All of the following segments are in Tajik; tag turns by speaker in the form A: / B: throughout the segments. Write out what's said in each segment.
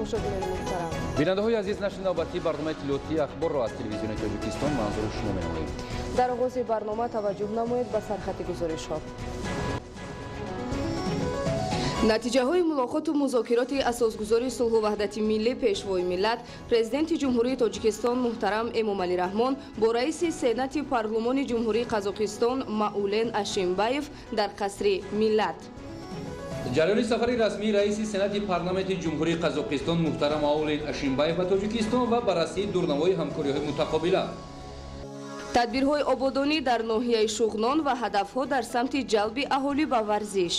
A: тамошобинони муҳтарам.
B: бинандаҳои азиз, нашри навбатии барномаи иттилоотии ахборро аз телевизиони Тоҷикистон манзури шумо менамоем.
A: дар оғози барнома таваҷҷӯҳ намоед ба сархати гузоришҳо. натиҷаҳои мулоқоту музокироти асосгузори сулҳу ваҳдати миллӣ пешвои миллат президенти ҷумҳурии Тоҷикистон муҳтарам Эмомалӣ Раҳмон бо раиси сенати парлумони ҷумҳурии Қазоқистон Маулен Ашимбаев дар қасри миллат.
B: ҷараёни сафари расмии раиси сенати парламенти ҷумҳурии Қазоқистон муҳтарам Маулен Ашимбаев ба Тоҷикистон ва баррасии дурнамои ҳамкориҳои мутақобила.
A: тадбирҳои ободонӣ дар ноҳияи Шуғнон ва ҳадафҳо дар самти ҷалби аҳолӣ ба варзиш.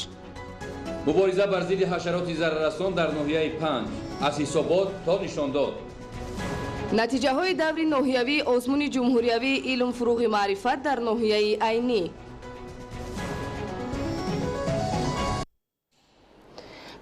B: мубориза бар зидди ҳашароти зараррасон дар ноҳияи 5 аз ҳисобот то нишондод.
A: натиҷаҳои даври ноҳиявии озмуни ҷумҳуриявии илм-фурӯғи маърифат дар ноҳияи айнӣ.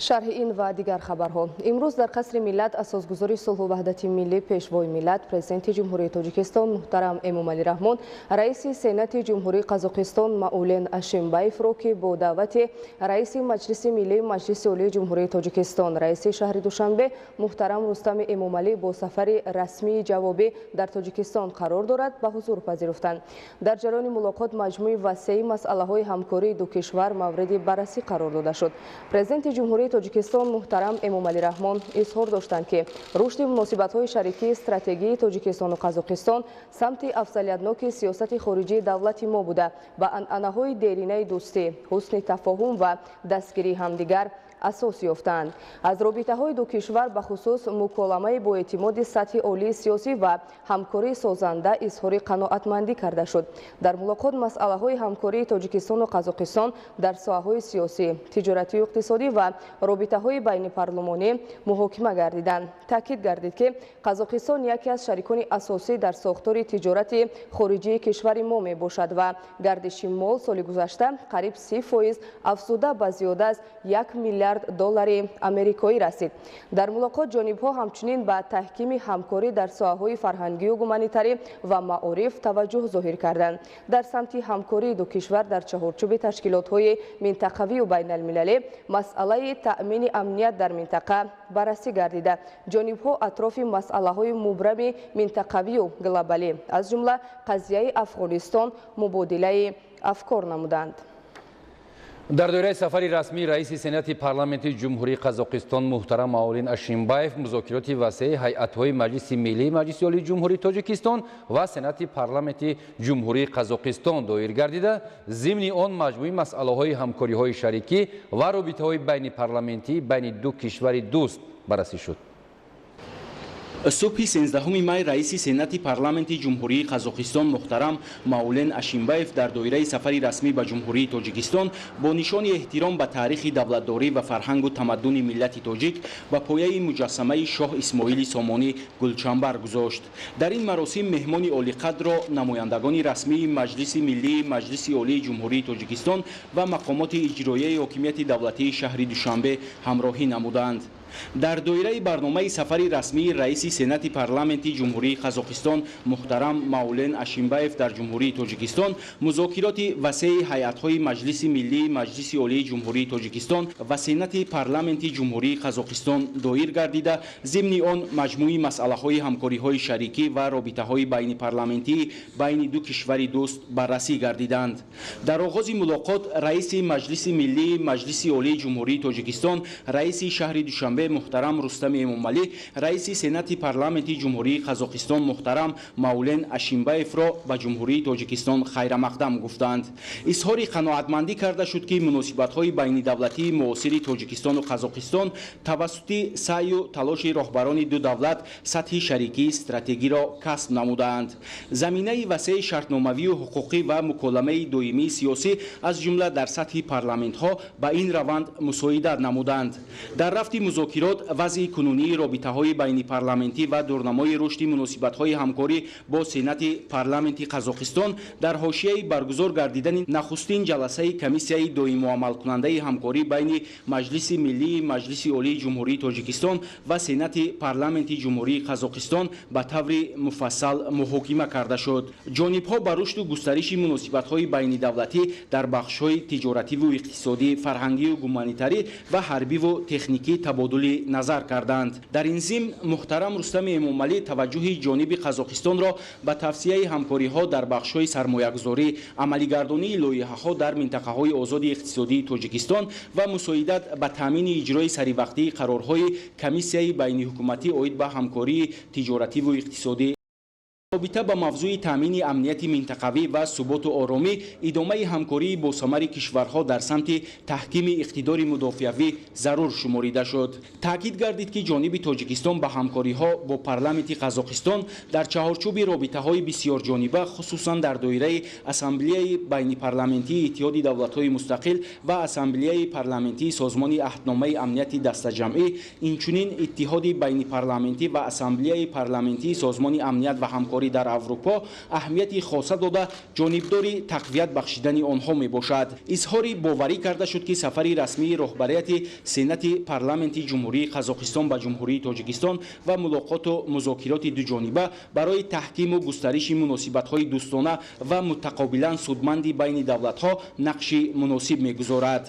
A: шарҳи ин ва дигар хабарҳо. имрӯз дар қасри миллат асосгузори сулҳу ваҳдати миллӣ пешвои миллат президенти ҷумҳурии Тоҷикистон муҳтарам Эмомалӣ Раҳмон раиси сенати ҷумҳурии Қазоқистон Маулен Ашимбаевро ки бо даъвати раиси маҷлиси миллии маҷлиси олии ҷумҳурии Тоҷикистон раиси шаҳри Душанбе муҳтарам Рустами Эмомалӣ бо сафари расмии ҷавобӣ дар Тоҷикистон қарор дорад ба ҳузур пазируфтанд. дар ҷараёни мулоқот маҷмӯи васеъи масъалаҳои ҳамкории ду кишвар мавриди баррасӣ қарор дода шуд. президенти ҷумҳурии Тоҷикистон муҳтарам Эмомалӣ Раҳмон изҳор доштанд ки рушди муносибатҳои шарикии стратегии Тоҷикистону Қазоқистон самти афзалиятноки сиёсати хориҷии давлати мо буда ба анъанаҳои деринаи дӯстӣ, ҳусни тафоҳум ва дастгирии ҳамдигар асос ёфтанд. аз робитаҳои ду кишвар ба хусус муколамаи боэътимоди сатҳи олии сиёсӣ ва ҳамкории созанда изҳори қаноатмандӣ карда шуд. дар мулоқот масъалаҳои ҳамкории Тоҷикистону Қазоқистон дар соҳаҳои сиёсӣ, тиҷоратию иқтисодӣ ва робитаҳои байнипарлумонӣ муҳокима гардиданд. таъкид гардид ки Қазоқистон яке аз шарикони асосӣ дар сохтори тиҷорати хориҷии кишвари мо мебошад ва гардиши мол соли гузашта қариб 30% афзуда ба зиёда аз $1 миллиард америкоӣ расид. дар мулоқот ҷонибҳо ҳамчунин ба таҳкими ҳамкорӣ дар соҳаҳои фарҳангию гуманитарӣ ва маориф таваҷҷӯҳ зоҳир карданд. дар самти ҳамкории ду кишвар дар чаҳорчӯби ташкилотҳои минтақавию байналмилалӣ масъалаи таъмини амният дар минтақа баррасӣ гардида ҷонибҳо атрофи масъалаҳои мубрами минтақавию глобалӣ аз ҷумла қазияи Афғонистон мубодилаи афкор намуданд.
B: дар доираи сафари расмии раиси сенати парламенти ҷумҳурии Қазоқистон муҳтарам Маулен Ашимбаев музокироти васеъи ҳайатҳои маҷлиси миллии маҷлиси олии ҷумҳурии Тоҷикистон ва сенати парламенти ҷумҳурии Қазоқистон доир гардида зимни он маҷмӯи масъалаҳои ҳамкориҳои шарикӣ ва робитаҳои байнипарламентӣ байни ду кишвари дӯст баррасӣ шуд.
C: субҳи 16 май раиси сенати парламенти ҷумҳурии Қазоқистон муҳтарам Маулен Ашимбаев дар доираи сафари расмӣ ба ҷумҳурии Тоҷикистон бо нишони эҳтиром ба таърихи давлатдорӣ ва фарҳангу тамаддуни миллати тоҷик ба пояи муҷассамаи шоҳ Исмоили Сомонӣ гулчанбар гузошт. дар ин маросим меҳмони олиқадро намояндагони расмии маҷлиси миллии маҷлиси олии ҷумҳурии Тоҷикистон ва мақомоти иҷроияи ҳокимияти давлатии шаҳри Душанбе ҳамроҳӣ намуданд. дар доираи барномаи сафари расмии раиси сенати парламенти ҷумҳурии Қазоқистон муҳтарам Маулен Ашимбаев дар ҷумҳурии Тоҷикистон музокироти васеъи ҳайатҳои маҷлиси миллии маҷлиси олии ҷумҳурии Тоҷикистон ва сенати парламенти ҷумҳурии Қазоқистон доир гардида зимни он маҷмӯи масъалаҳои ҳамкориҳои шарикӣ ва робитаҳои байнипарламентӣ байни ду кишвари дӯст баррасӣ гардиданд. дар оғози мулоқот раиси маҷлиси миллии маҷлиси олии ҷумҳурии Тоҷикистон раиси шаҳри Душанбе муҳтарам Рустами Эмомалӣ раиси сенати парламенти ҷумҳурии Қазоқистон муҳтарам Маулен Ашимбаевро ба ҷумҳурии Тоҷикистон хайрамақдам гуфтанд. изҳори қаноатмандӣ карда шуд ки муносибатҳои байнидавлатии муосири Тоҷикистону Қазоқистон тавассути саъю талоши роҳбарони ду давлат сатҳи шарикии стратегиро касб намудаанд. заминаи васеъи шартномавию ҳуқуқӣ ва муколамаи доимии сиёсӣ аз ҷумла дар сатҳи парламентҳо ба ин раванд мусоидат намуданд. дар рафти музокирот вазъи кунунии робитаҳои байнипарламентӣ ва дурнамои рушди муносибатҳои ҳамкорӣ бо сенати парламенти Қазоқистон дар ҳошияи баргузор гардидани нахустин ҷаласаи комиссияи доимуамалкунандаи ҳамкорӣ байни маҷлиси миллии маҷлиси олии ҷумҳурии Тоҷикистон ва сенати парламенти ҷумҳурии Қазоқистон ба таври муфассал муҳокима карда шуд. ҷонибҳо ба рушду густариши муносибатҳои байнидавлатӣ дар бахшҳои тиҷоративу иқтисодӣ, фарҳангию гуманитарӣ ва ҳарбиву техникӣ табодул табодули назар карданд. дар ин зимн муҳтарам Рустами Эмомалӣ таваҷҷӯҳи ҷониби Қазоқистонро ба тавсияи ҳамкориҳо дар бахшҳои сармоягузорӣ, амалигардонии лоиҳаҳо дар минтақаҳои озоди иқтисодии Тоҷикистон ва мусоидат ба таъмини иҷрои саривақтии қарорҳои Комиссияи байниҳукуматӣ оид ба ҳамкории тиҷоративу иқтисодӣ робита ба мавзӯи таъмини амнияти минтақавӣ ва суботу оромӣ, идомаи ҳамкории босамари кишварҳо дар самти таҳкими иқтидори мудофиавӣ зарур шуморида шуд. таъкид гардид ки ҷониби Тоҷикистон ба ҳамкориҳо бо парламенти Қазоқистон дар чаҳорчӯби робитаҳои бисёрҷониба, хусусан дар доираи Ассамблеяи байнипарламентии Иттиҳоди давлатҳои мустақил ва Ассамблеяи парламентии Созмони аҳдномаи амнияти дастаҷамъӣ, инчунин Иттиҳоди байнипарламентӣ ва Ассамблеяи парламентии Созмони амният ва ҳамкорӣ дар Аврупо аҳамияти хоса дода ҷонибдори тақвият бахшидани онҳо мебошад. изҳори боварӣ карда шуд ки сафари расмии роҳбарияти Сенати парламенти Ҷумҳурии Қазоқистон ба Ҷумҳурии Тоҷикистон ва мулоқоту музокироти дуҷониба барои таҳкиму густариши муносибатҳои дӯстона ва мутақобилан судманди байни давлатҳо нақши муносиб мегузорад.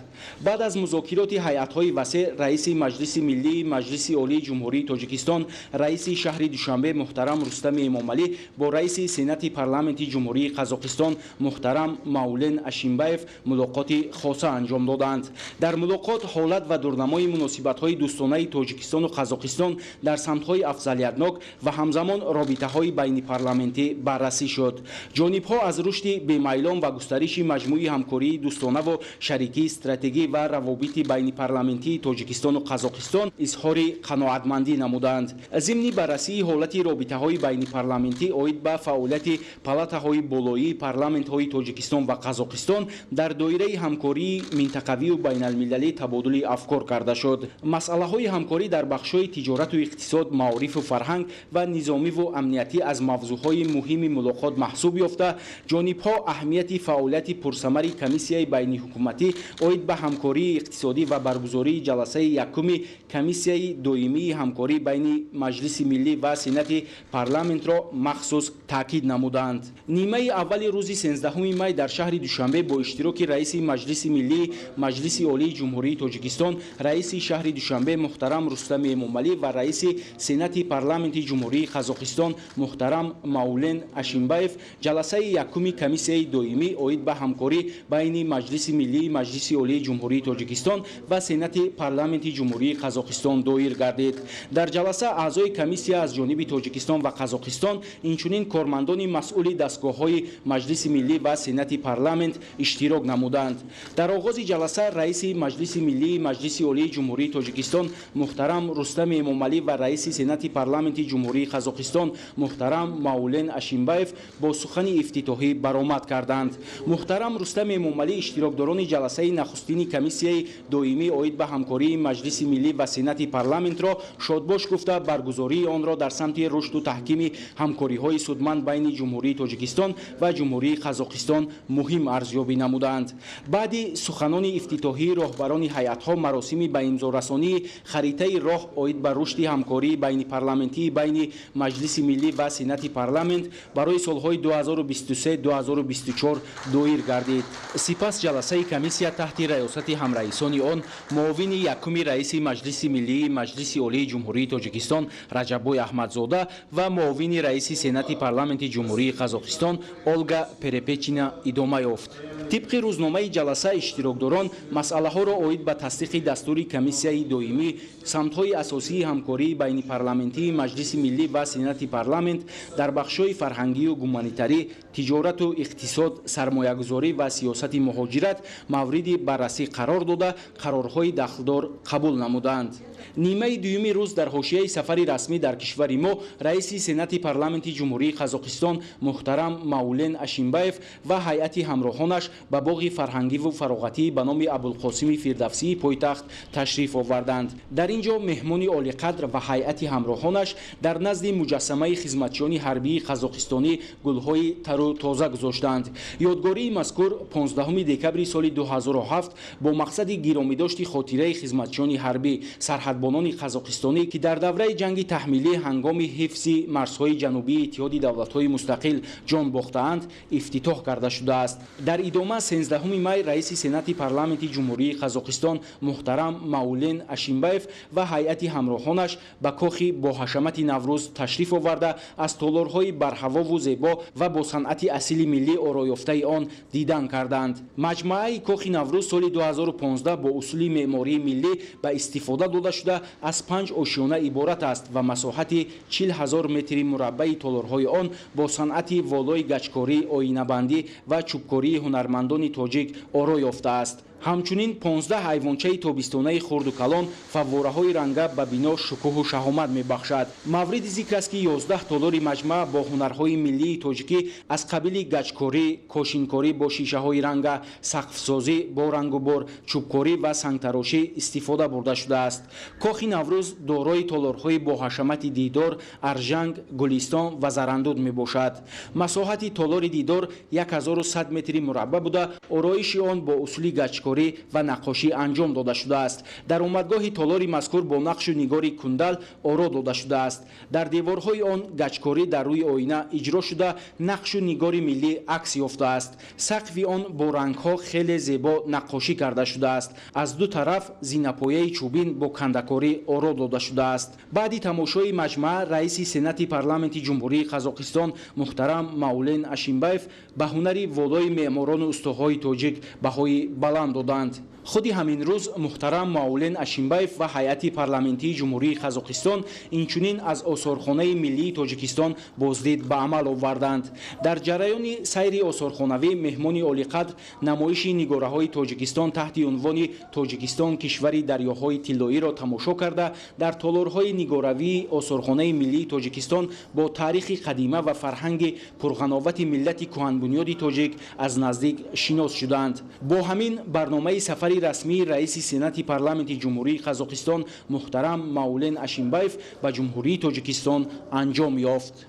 C: баъд аз музокироти ҳайатҳои васеъ, раиси Маҷлиси Миллии Маҷлиси Олии Ҷумҳурии Тоҷикистон, раиси шаҳри Душанбе муҳтарам Рустами Эмомалӣ бо раиси Сенати парламенти Ҷумҳурии Қазоқистон муҳтарам Маулен Ашимбаев мулоқоти хоса анҷом доданд. дар мулоқот ҳолат ва дурнамои муносибатҳои дӯстонаи Тоҷикистону Қазоқистон дар самтҳои афзалиятнок ва ҳамзамон робитаҳои байнипарламентӣ баррасӣ шуд. ҷонибҳо аз рушди бемайлон ва густариши маҷмӯи ҳамкории дӯстонаву шарикии стратегӣ ва равобити байнипарламентии Тоҷикистону Қазоқистон изҳори қаноатмандӣ намуданд. зимни баррасии ҳолати робитаҳои байнипарламентӣ оид ба фаъолияти палатаҳои болоии парламентҳои Тоҷикистон ва Қазоқистон дар доираи ҳамкории минтақавию байналмилалӣ табодули афкор карда шуд. масъалаҳои ҳамкорӣ дар бахшҳои тиҷорату иқтисод, маорифу фарҳанг ва низомиву амниятӣ аз мавзӯъҳои муҳими мулоқот маҳсуб ёфта, ҷонибҳо аҳамияти фаъолияти пурсамари Комиссияи байниҳукуматӣ оид ба ҳамкории иқтисодӣ ва баргузории ҷаласаи якуми Комиссияи доимии ҳамкорӣ байни Маҷлиси Миллӣ ва Сенати парламентро махсус таъкид намуданд. нимаи аввали рӯзи 16 май дар шаҳри Душанбе бо иштироки раиси Маҷлиси Миллии Маҷлиси Олии Ҷумҳурии Тоҷикистон, раиси шаҳри Душанбе муҳтарам Рустами Эмомалӣ ва раиси Сенати парламенти Ҷумҳурии Қазоқистон муҳтарам Маулен Ашимбаев ҷаласаи якуми Комиссияи доимӣ оид ба ҳамкорӣ байни Маҷлиси Миллии Маҷлиси Олии Ҷумҳурии Тоҷикистон ва Сенати парламенти Ҷумҳурии Қазоқистон доир гардид. дар ҷаласа аъзои комиссия аз ҷониби Тоҷикистон ва Қазоқистон, инчунин кормандони масъули дастгоҳҳои Маҷлиси Миллӣ ва Сенати парламент иштирок намуданд. дар оғози ҷаласа раиси Маҷлиси Миллии Маҷлиси Олии Ҷумҳурии Тоҷикистон муҳтарам Рустами Эмомалӣ ва раиси Сенати парламенти Ҷумҳурии Қазоқистон муҳтарам Маулен Ашимбаев бо сухани ифтитоҳӣ баромад карданд. муҳтарам Рустами Эмомалӣ иштирокдорони ҷаласаи нахустини Комиссияи доимӣ оид ба ҳамкории Маҷлиси Миллӣ ва Сенати парламентро шодбош гуфта баргузории онро дар самти рушду таҳкими ҳамкориҳои судманд байни Ҷумҳурии Тоҷикистон ва Ҷумҳурии Қазоқистон муҳим арзёбӣ намуданд. баъди суханони ифтитоҳии роҳбарони ҳайатҳо, маросими ба имзорасонии харитаи роҳ оид ба рушди ҳамкории байнипарламентии байни Маҷлиси Миллӣ ва Сенати парламент барои солҳои 2023-2024 доир гардид. сипас ҷаласаи комиссия таҳти раёсати ҳамраисони он муовини якуми раиси Маҷлиси Миллии Маҷлиси Олии Ҷумҳурии Тоҷикистон Раҷаббой Аҳмадзода ва муовини раиси Сенати парламенти Ҷумҳурии Қазоқистон Олга Перепечина идома ёфт. тибқи рӯзномаи ҷаласа иштирокдорон масъалаҳоро оид ба тасдиқи дастури Комиссияи доимӣ, самтҳои асосии ҳамкории байнипарламентии Маҷлиси Миллӣ ва Сенати парламент дар бахшҳои фарҳангию гуманитарӣ, тиҷорату иқтисод, сармоягузорӣ ва сиёсати муҳоҷират мавриди баррасӣ қарор дода, қарорҳои дахлдор қабул намуданд. нимаи дуюми рӯз дар ҳошияи сафари расмӣ дар кишвари мо раиси Сенати парламенти Ҷумҳурии Қазоқистон муҳтарам Маулен Ашимбаев ва ҳайати ҳамроҳонаш ба боғи фарҳангиву фароғатӣ ба номи Абулқосими Фирдавсии пойтахт ташриф оварданд. дар ин ҷо меҳмони олиқадр ва ҳайати ҳамроҳонаш дар назди муҷассамаи хизматчиёни ҳарбии қазоқистонӣ гулҳои тару тоза гузоштанд. ёдгории мазкур 15 декабри соли 2007 бо мақсади гиромидошти хотираи хизматчиёни ҳарбӣ сарҳадбонони қазоқистонӣ ки дар давраи ҷанги таҳмилӣ ҳангоми ҳифзи марзҳои ҷанубии اتحاد دولت‌های مستقل جان باختند افتتاح کرده شده است. در ادامه 13 می رئیس سنات پارلمانت جمهوری قزاقستان محترم маулен ашимбаев و هیئت همراهانش به کاخ با حشمت نوروز تشریف آورده از تالارهای برهوا و زیبا و با صنعت اصیل ملی آرایفته آن دیدن کردند. مجموعه کاخ نوروز سال 2015 با اصول معماری ملی به استفاده داده شده از 5 آشیانه عبارت است و مساحت 40,000 متر مربع تالارهای آن با صنعت والای گچکاری، آینه‌بندی و چوبکاری هنرمندان تاجیک آرای یافته است. همچنین 15 حیوانچه تابستانه خرد و کلان فواره‌های رنگه به بنا شکوه و شهامت می‌بخشد. مورد ذکر است که 11 تالار مجمع با هنرهای ملی تاجیکی از قبیل گچکاری، کاشینکاری با شیشه‌های رنگه، سقف‌سازی با رنگ و بار، چوبکاری و سنگ‌تراشی استفاده برده شده است. کاخ نوروز دارای تالارهای با حشمت دیدار، ارژنگ، گلستان و زرندود میباشد. مساحت تالار دیدار 1100 متر مربع بوده، آرایش آن با اصول گچکاری و نقاشی انجام داده شده است. در اومدگاه تالار مذکور با نقش و نگار کندل آرا داده شده است. در دیوارهای آن گچکاری در روی آینه اجرا شده، نقش و نگار ملی عکس یافته است. سقف آن با رنگ‌ها خیلی زیبا نقاشی کرده شده است. از دو طرف زینه‌پایه چوبین با کندکاری آرا داده شده است. بعد تماشای مجمع رئیس سنات پارلمانت جمهوری قزاقستان محترم маулен ашимбаев به هنر والای معماران استوهای تاجیک بهای بلند دادند. خود همین روز محترم маулен ашимбаев و هیئت پارلمانی جمهوری قزاقستان اینچنین از آثارخانه ملی تاجیکستان بازدید به عمل آوردند. در جریان سیر آثارخانوی مهمان عالی‌قدر نمایش نگاره‌های تاجیکستان تحت عنوان تاجیکستان کشوری دریاهای طلایی را تماشا کرده در تالارهای نگاروی آثارخانه ملی تاجیکستان با تاریخ قدیمه و فرهنگ پرغناوت ملت کهن‌بنیاد تاجیک از نزدیک شناس شدند. با همین برنامه سفر رسمی رئیس سنات پارلمانت جمهوری قزاقستان محترم маулен ашимбаев به جمهوری تاجیکستان انجام یافت.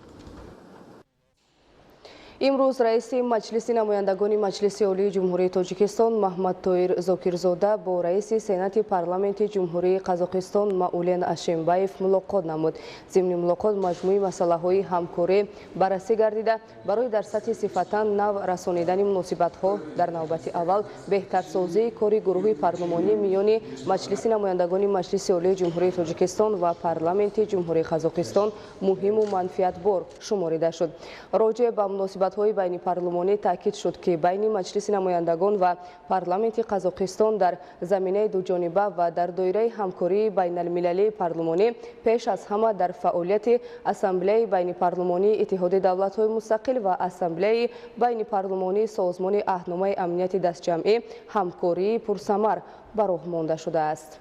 A: امروز رئیس مجلس نمایندگان مجلس عالی جمهوری تاجیکستان محمد طاهر زاکرزاده با رئیس سنات پارلمانت جمهوری قزاقستان маулен ашимбаев ملاقات نمود. ضمن ملاقات مجموعه مسائل همکاری بررسی گردیده برای در سطح صفتا نو رسانیدن مناسبت‌ها در نوبت اول بهترسازی کار گروه پارلمانی میان مجلس نمایندگان مجلس عالی جمهوری تاجیکستان و پارلمانت جمهوری قزاقستان مهم و منفعتبار شمارده شد. راجع به مناسبت های بین پارلمانی تاکید شد که بین مجلس نمایندگان و پارلمانت قزاقستان در زمینه دو جانبه و در دایره همکاری بین المللی پارلمانی پیش از همه در فعالیت اسامبله بین پارلمانی اتحاد دولت‌های مستقل و اسامبله بین پارلمانی سازمان عهدنامه امنیت دستجمعی همکاری پرثمر به راه مانده شده است.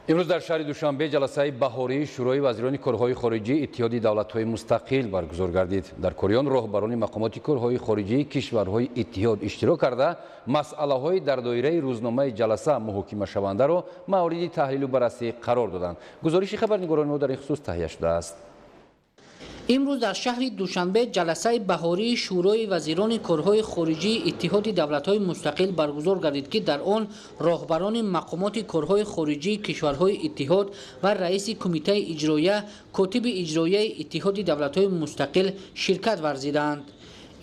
B: امروز در شهر دوشنبه جلسه بهاری شورای وزیران کارهای خارجی اتحاد دولت‌های مستقل برگزار گردید. در کاریان راهبران مقامات کارهای خارجی کشورهای اتحاد اشتراک کرده مسئله‌های در دایره روزنامه جلسه محاکمه شونده را مورد تحلیل و بررسی قرار دادند. گزارش خبرنگاران ما در این خصوص تهیه شده است.
D: امروز در شهر دوشنبه جلسه بهاری شورای وزیران کارهای خارجی اتحاد دولت‌های مستقل برگزار گردید که در آن راهبران مقامات کارهای خارجی کشورهای اتحاد و رئیس کمیته اجراییه کاتب اجرایی اتحاد دولت‌های مستقل شرکت ورزیدند.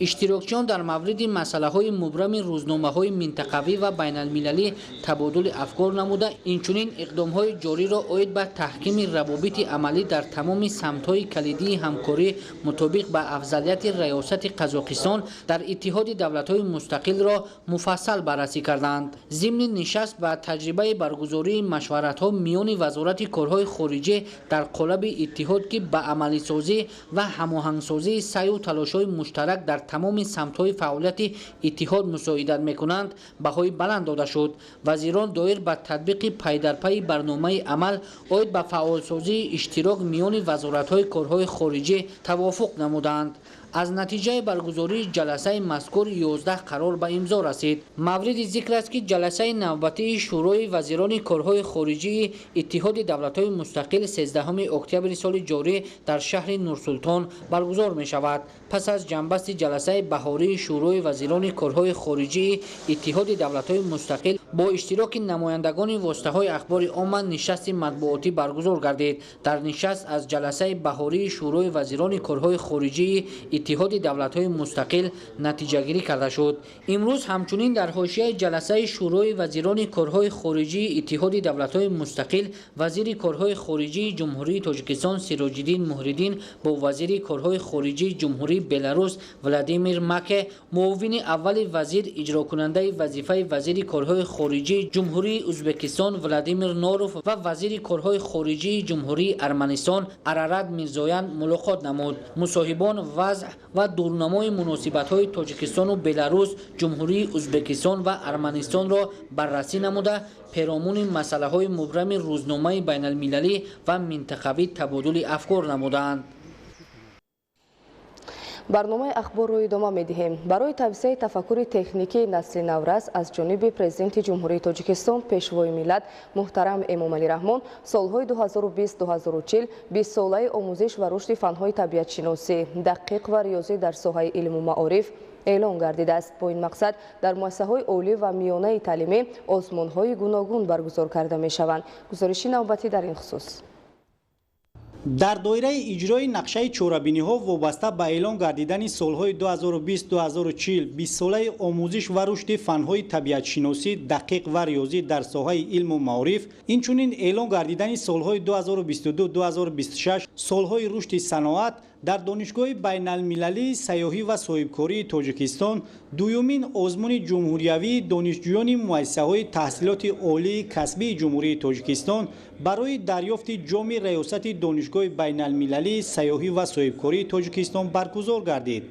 D: اشتراکچیان در مورد مسائل مبرم روزنامه‌های منطقوی و بین المللی تبادل افکار نموده اینچنین اقدام‌های جاری را عاید به تحکیم روابط عملی در تمام سمت‌های کلیدی همکاری مطابق به افضلیت ریاست قزاقستان در اتحاد دولت‌های مستقل را مفصل بررسی کردند. ضمن نشست و تجربه برگزاری مشورت‌ها میان وزارت کارهای خارجی در قالب اتحاد که به عملی سازی و هماهنگسازی سعی و تلاش‌های مشترک در تمام سمت‌های فعالیت اتحاد مساعدت می‌کنند بهای بلند داده شد. وزیران دایر به تطبیق پی در پی برنامه عمل عاید به فعالسازی اشتراک میان وزارت‌های کارهای خارجی توافق نمودند. از نتیجه برگزاری جلسه مذکور 11 قرار به امضا رسید. مورد ذکر است که جلسه نوبتی شورای وزیران کارهای خارجی اتحاد دولت‌های مستقل 13 اکتبر سال جاری در شهر نورسلطان برگزار می شود. پس از جنبست جلسه بهاری شورای وزیران کارهای خارجی اتحاد دولت‌های مستقل با اشتراک نمایندگان واسطه‌های اخبار عامه نشست مطبوعاتی برگزار گردید. در نشست از جلسه بهاری شورای وزیران کارهای خارجی اتحاد دولت‌های مستقل نتیجه‌گیری کرده شد. امروز همچنین در حاشیه جلسه شورای وزیران کارهای خارجی اتحاد دولت‌های مستقل وزیر کارهای خارجی جمهوری تاجیکستان سراج‌الدین محردین با وزیر کارهای خارجی جمهوری بلاروس ولادیمیر مک، معاون اول وزیر اجرا کننده وظیفه وزیر کارهای خارجی جمهوری ازبکستان ولادیمیر نوروف و وزیر کارهای خارجی جمهوری ارمنستان ارارات میرزویان ملاقات نمود. مصاحبان وضع و دورنمای مناسبت‌های تاجیکستان و بلاروس، جمهوری ازبکستان و ارمنستان را بررسی نموده پیرامون مسائل مبرم روزنامه بین المللی و منطقوی تبادل افکار نمودند.
A: برنامه اخبار رو ادامه می‌دهیم. برای توسعه تفکر تکنیکی نسل نورس از جانب پرزیدنت جمهوری تاجیکستان پیشوای ملت محترم امامعلی رحمان سالهای 2020-2040 20 ساله آموزش و رشد فن‌های طبیعت شناسی دقیق و ریاضی در ساحه علم و معارف اعلان گردیده است. با این مقصد در مؤسسه‌های عالی و میانه تعلیمی آزمون‌های گوناگون برگزار کرده می‌شوند. گزارش نوبتی در این خصوص.
E: در دایره اجرای نقشه چورابینی‌ها وابسته به اعلان گردیدن سالهای 2020-2040 20 ساله آموزش و رشد فن‌های طبیعت شناسی دقیق و ریاضی در ساحه علم و معارف، اینچنین اعلان گردیدن سالهای 2022-2026 سالهای رشد صنعت در دانشگاه بین المللی سیاحی و صاحبکاری تاجیکستان دومین آزمون جمهوریوی دانشجویان مؤسسه‌های تحصیلات عالی کسبی جمهوری تاجیکستان برای دریافت جام ریاست دانشگاه بین المللی سیاحی و صاحبکاری تاجیکستان برگزار گردید.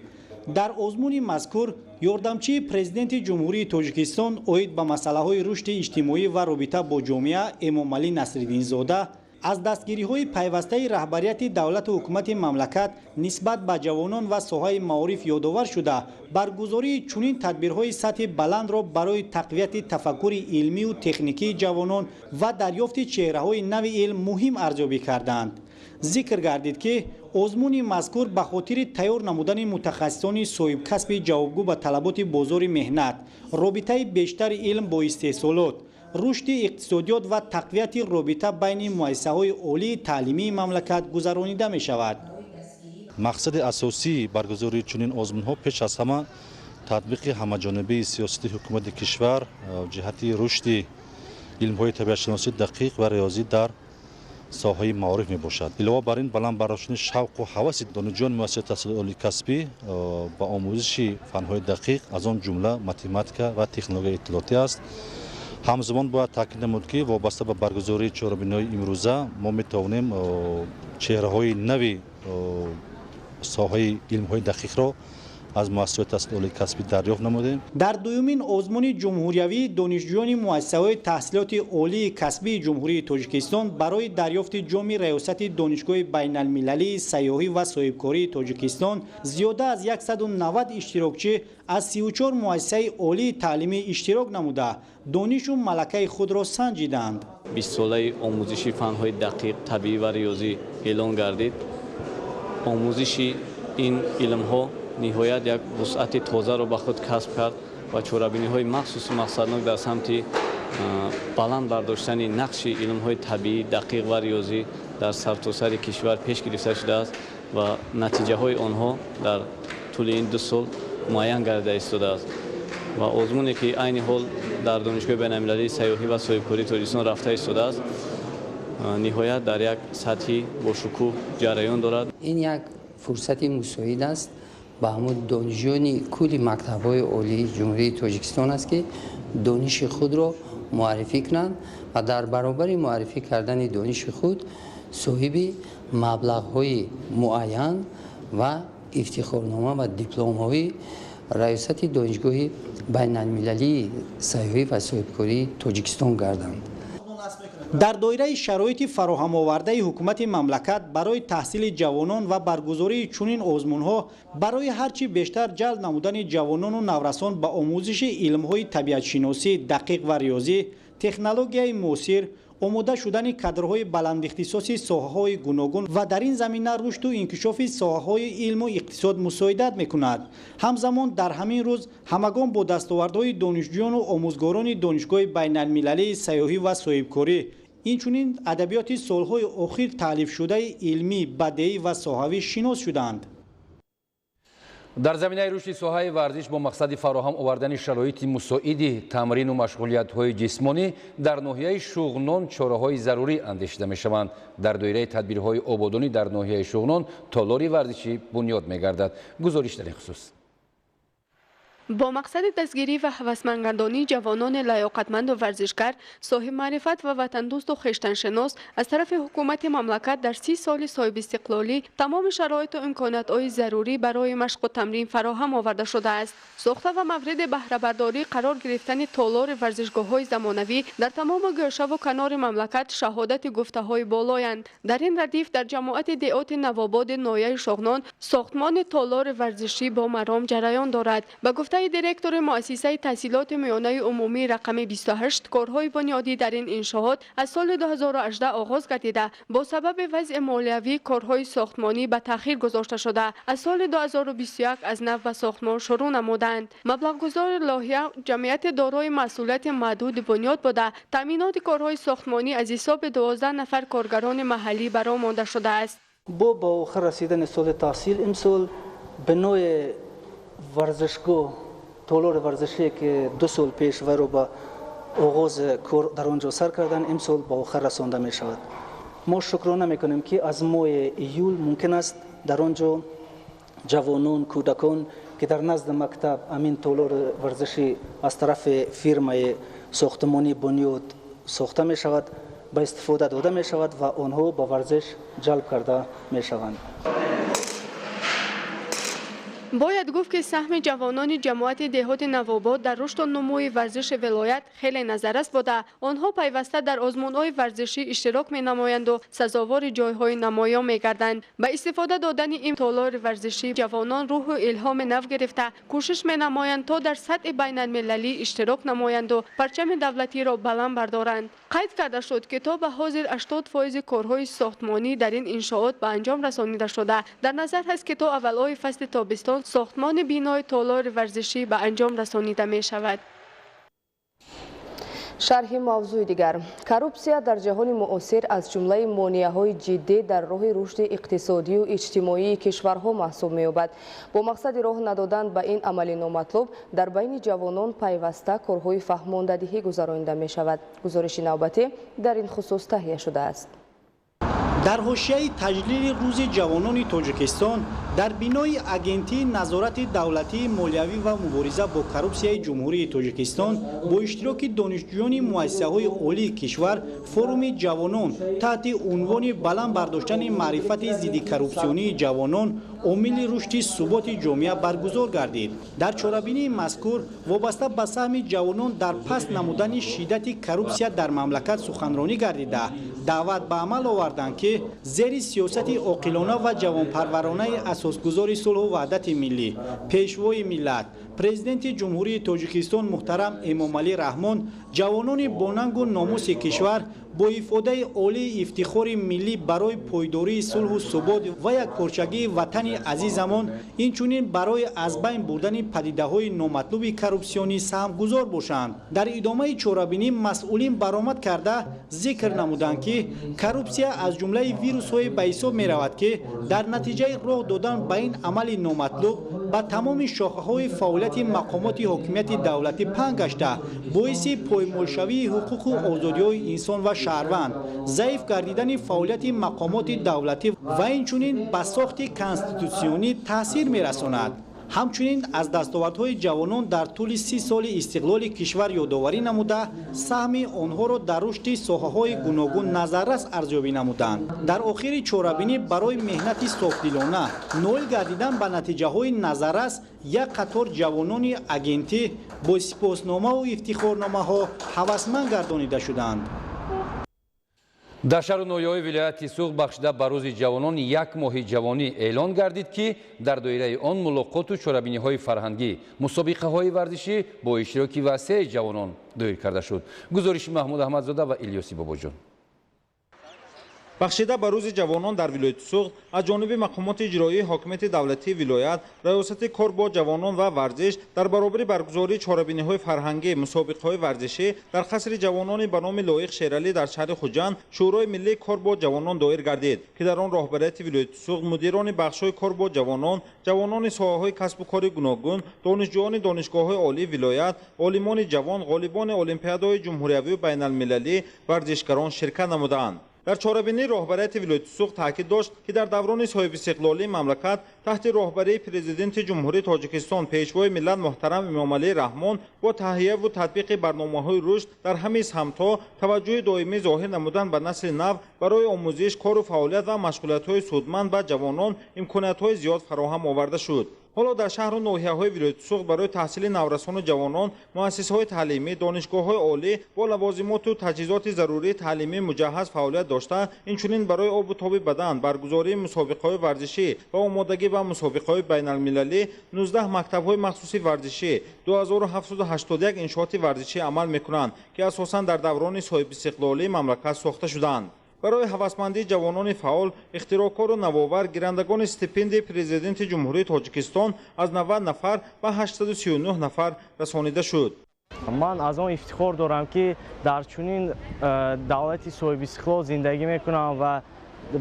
E: در آزمون مذکور یاردمچی پرزیدنت جمهوری تاجیکستان اوید به مسائل رشد اجتماعی و رابطه با جامعه امامعلی نصرالدین زاده از دستگیری‌های پیوسته رهبریت دولت و حکومت مملکت نسبت به جوانان و ساحه معارف یادآور شده برگزاری چنین تدبیرهای سطح بلند را برای تقویت تفکر علمی و تکنیکی جوانان و دریافت چهره‌های نو علم مهم ارزیابی کردند. ذکر گردید که آزمون مذکور به خاطر تیار نمودن متخصصان صاحب کسب جوابگو به طلبات بازار مهنت، رابطه بیشتر علم با استحصالات، رشد اقتصادیات و تقویت رابطه بین مؤسسه‌های عالی تعلیمی مملکت گذرانیده می شود.
F: مقصد اساسی برگزاری چنین آزمون‌ها پیش از همه تطبیق همه‌جانبه سیاست حکومت کشور جهت رشد علم‌های طبیعت شناسی دقیق و ریاضی در ساحه معارف می باشد. علاوه بر این بلند برداشتن شوق و هوس دانشجویان مؤسسه تحصیل عالی کسبی با آموزش فن‌های دقیق از آن جمله متمتیک و تکنولوژی اطلاعاتی است. همزمان باید تاکید نمود که وابسته به برگزاری چهاربینی‌های امروزه ما می‌توانیم چهره‌های نوی ساحه علم‌های دقیق را از مؤسسه تحصیل عالی کسبی دریافت نمودیم.
E: در دومین آزمون جمهوریوی دانشجویان مؤسسه‌های تحصیلات عالی کسبی جمهوری تاجیکستان برای دریافت جام ریاست دانشگاه بین المللی سیاحی و صاحبکاری تاجیکستان زیاده از 190 اشتراکچی از 34 مؤسسه عالی تعلیمی اشتراک نموده دانش و ملکه خود را سنجیدند.
G: 20 ساله آموزش فن‌های دقیق طبیعی و ریاضی اعلان گردید. آموزش این علم‌ها نهایت یک وسعت تازه را به خود کسب کرد و چهاربینی‌های مخصوص مقصدناک در سمت بلند برداشتن نقش علم‌های طبیعی دقیق و ریاضی در سرتاسر کشور پیش گرفته شده است و نتیجه‌های آنها در طول این 2 سال معین گردیده ایستاده است و آزمونی که عین حال در دانشگاه بین‌المللی سیاحی و صاحبکاری تاجیکستان رفته ایستاده است نهایت در یک سطح با شکوه جریان دارد.
H: این یک فرصت مساعد است به همون دانشجویان کل مکتب‌های عالی جمهوری تاجیکستان است که دانش خود را معرفی کنند و در برابر معرفی کردن دانش خود صاحب مبلغ‌های معین و افتخارنامه و دیپلم‌های ریاست دانشگاه بین المللی سیاحی و صاحبکاری تاجیکستان گردند.
E: در دایره شرایط فراهم آورده حکومت مملکت برای تحصیل جوانان و برگزاری چنین آزمون‌ها برای هرچی بیشتر جلب نمودن جوانان و نورسان به آموزش علم‌های طبیعت شناسی دقیق و ریاضی، تکنولوژی معاصر، آماده شدن کادرهای بلند اختصاصی ساحه‌های گوناگون و در این زمینه رشد و انکشاف ساحه‌های علم و اقتصاد مساعدت می‌کند. همزمان در همین روز همگان با دستاوردهای دانشجویان و آموزگاران دانشگاه بین‌المللی سیاحی و صاحبکاری اینچنین ادبیات سالهای اخیر تالیف شده علمی، بدیعی و صحوی شناس شدند.
B: در زمینه رشد ساحه ورزش با مقصد فراهم آوردن شرایط مساعد تمرین و مشغولیت‌های جسمانی در ناحیه شغنان چاره‌های ضروری اندیشیده می‌شوند. در دایره تدبیرهای آبادانی در ناحیه شغنان تالار ورزشی بنیاد می‌گردد. گزارش در این خصوص.
I: با مقصد دستگیری و هوسمندگردانی جوانان لیاقتمند و ورزشکار، صاحب معرفت و وطن دوست و خویشتن‌شناس از طرف حکومت مملکت در 30 سال صاحب استقلالی تمام شرایط و امکانات‌های ضروری برای مشق و تمرین فراهم آورده شده است. ساخته و مورد بهره برداری قرار گرفتن تالار ورزشگاه‌های زمانوی در تمام گوشه و کنار مملکت شهادت گفته‌های بالایند. در این ردیف در جماعت دهات نوآباد ناحیه شغنان ساختمان تالار ورزشی با مرام جریان دارد. به گفته دیرکتور مؤسسه تحصیلات میانه عمومی رقم 28 کارهای بنیادی در این انشاءات از سال 2018 آغاز گردیده با سبب وضع مالیوی کارهای ساختمانی به تأخیر گذاشته شده. از سال 2021 از نو به ساختمان شروع نمودند. مبلغ گذار لایحه جمعیت دارای مسئولیت محدود بنیاد بوده تامینات کارهای ساختمانی از حساب 12 نفر کارگران محلی برآمده شده است.
J: با آخر رسیدن سال تحصیل امسال بنای ورزشگاه تالار ورزشی که 2 سال پیش و رو با آغاز کار در آنجا سر کردن امسال با آخر رسانده می شود. ما شکرانه می کنیم که از ماه ایول ممکن است در آنجا جوانان کودکان که در نزد مکتب امین تالار ورزشی از طرف فیرمای ساختمانی بنیاد ساخته می شود به استفاده داده می شود و آنها با ورزش جلب کرده می شوند.
I: باید گفت که سهم جوانان جماعت دهات نوآباد در رشد و نموی ورزش ولایت خیلی نظررس بوده. آنها پیوسته در آزمون‌های ورزشی اشتراک می‌نمایند و سزاوار جای‌های نمایان می‌گردند. به استفاده دادن این تالار ورزشی جوانان روح و الهام نو گرفته کوشش می‌نمایند تا در سطح بین‌المللی اشتراک نمایند و پرچم دولتی را بلند بردارند. قید کرده شد که تا به حاضر 80% کارهای ساختمانی در این انشاءات به انجام رسانیده شده. در نظر هست که تا اولای فصل تابستان ساختمان بینای تالار ورزشی به انجام رسانیده می شود.
A: شرح موضوع دیگر، کروپسیا در جهان معاصر از جمله مانع‌های جدی در راه رشد اقتصادی و اجتماعی کشورها محسوب می‌یابد. با مقصد راه ندادن به این عمل نامطلوب در بین جوانان پیوسته کارهای فهماندهی گذرانیده می‌شود. گزارش نوبتی در این خصوص تهیه شده است.
E: در حاشیه تجلیل روز جوانان تاجیکستان در بینای اگنتی نظارت دولتی مالیوی و مبارزه با کروپسیای جمهوری تاجیکستان با اشتراک دانشجویان مؤسسه‌های عالی کشور فروم جوانان تحت عنوان بلند برداشتن معرفت ضد کروپسیونی جوانان عامل رشد ثبات جامعه برگزار گردید. در چاره‌بینی مذکور وابسته به سهم جوانان در پس نمودن شدت کروپسیا در مملکت سخنرانی گردیده دعوت به عمل آوردند که زیر سیاست عاقلانه و جوانپرورانه اساسگذار صلح و وحدت ملی پیشوای ملت پرزیدنت جمهوری تاجیکستان محترم امامعلی رحمان جوانان باننگ و ناموس کشور با افاده عالی افتخار ملی برای پایداری صلح و ثبات و یک پارچگی وطن عزیزمان اینچنین برای از بین بردن پدیده‌های نامطلوب کروپسیونی سهمگذار باشند. در ادامه چاره‌بینی مسئولین برآمد کرده ذکر نمودند که کروپسیا از جمله ویروس‌های به حساب می‌رود که در نتیجه راه دادن به این عمل نامطلوب به تمام شاخه‌های فعالیت مقامات حاکمیت دولتی پنگ گشته باعث پایمالشوی حقوق و آزادی‌های انسان و شهروند ضعیف گردیدن فعالیت مقامات دولتی و اینچنین به ساخت کنستیتوسیونی تاثیر می‌رساند. همچنین از دستاوردهای جوانان در طول 30 سال استقلال کشور یادآوری نموده سهم آنها را در رشد ساحه‌های گوناگون نظررس ارزیابی نمودند. در آخر چاره‌بینی برای مهنت صافدلانه نائل گردیدن به نتیجه‌های نظررس یک قطار جوانان اگنتی با سپاسنامه و افتخارنامه‌ها هوسمند گردانیده شدند.
B: در شهر نویای ولایت سوق بخشیده به روز جوانان یک ماه جوانی اعلان گردید که در دایره آن ملاقات و چاره‌بینی‌های فرهنگی مسابقه‌های ورزشی با اشتراک وسیع جوانان دایر کرده شد. گزارش محمود احمدزاده و الیاسی باباجان.
K: бахшида ба рӯзи ҷавонон дар вилояти суғд аз ҷониби мақомоти иҷроии ҳокимияти давлатии вилоят раёсати кор бо ҷавонон ва варзиш дар баробари баргузории чорабиниҳои фарҳангӣ мусобиқаҳои варзишӣ дар қасри ҷавонони ба номи лоиқ шералӣ дар шаҳри хуҷанд шӯрои миллии кор бо ҷавонон доир гардид ки дар он роҳбарияти вилояти суғд мудирони бахшҳои кор бо ҷавонон ҷавонони соҳаҳои касбу кори гуногун донишҷӯёни донишгоҳҳои олии вилоят олимони ҷавон ғолибони олимпиадаҳои ҷумҳуриявию байналмилалӣ варзишгарон ширкат намуданд. дар чорабинии роҳбарияти вилояти суғд таъкид дошт ки дар даврони соҳибистиқлолии мамлакат таҳти роҳбарии президенти ҷумҳурии тоҷикистон пешвои миллат муҳтарам эмомалии раҳмон бо таҳияву татбиқи барномаҳои рушд дар ҳамаи самтҳо таваҷҷӯҳи доимӣ зоҳир намудан ба насли нав барои омӯзиш кору фаъолият ва машғулиятҳои судманд ба ҷавонон имкониятҳои зиёд фароҳам оварда шуд. ҳоло дар шаҳру ноҳияҳои вилояти суғд барои таҳсили наврасону ҷавонон муассисаҳои таълимӣ донишгоҳҳои олӣ бо лавозимоту таҷҳизоти зарурии таълимӣ муҷаҳҳаз фаъолият дошта инчунин барои обу тоби бадан баргузории мусобиқаҳои варзишӣ ва омодагӣ ба мусобиқаҳои байналмилалӣ 19 мактабҳои махсуси варзишӣ 2781 иншооти варзишӣ амал мекунанд ки асосан дар даврони соҳибистиқлолии мамлакат сохта шуданд. барои ҳавасмандии ҷавонони фаъол ихтироъкору навовар гирандагони стипендияи президенти ҷумҳурии тоҷикистон аз 90 нафар ба 839 нафар расонида шуд.
L: ман аз он ифтихор дорам ки дар чунин давлати соҳибистиқлол зиндагӣ мекунам ва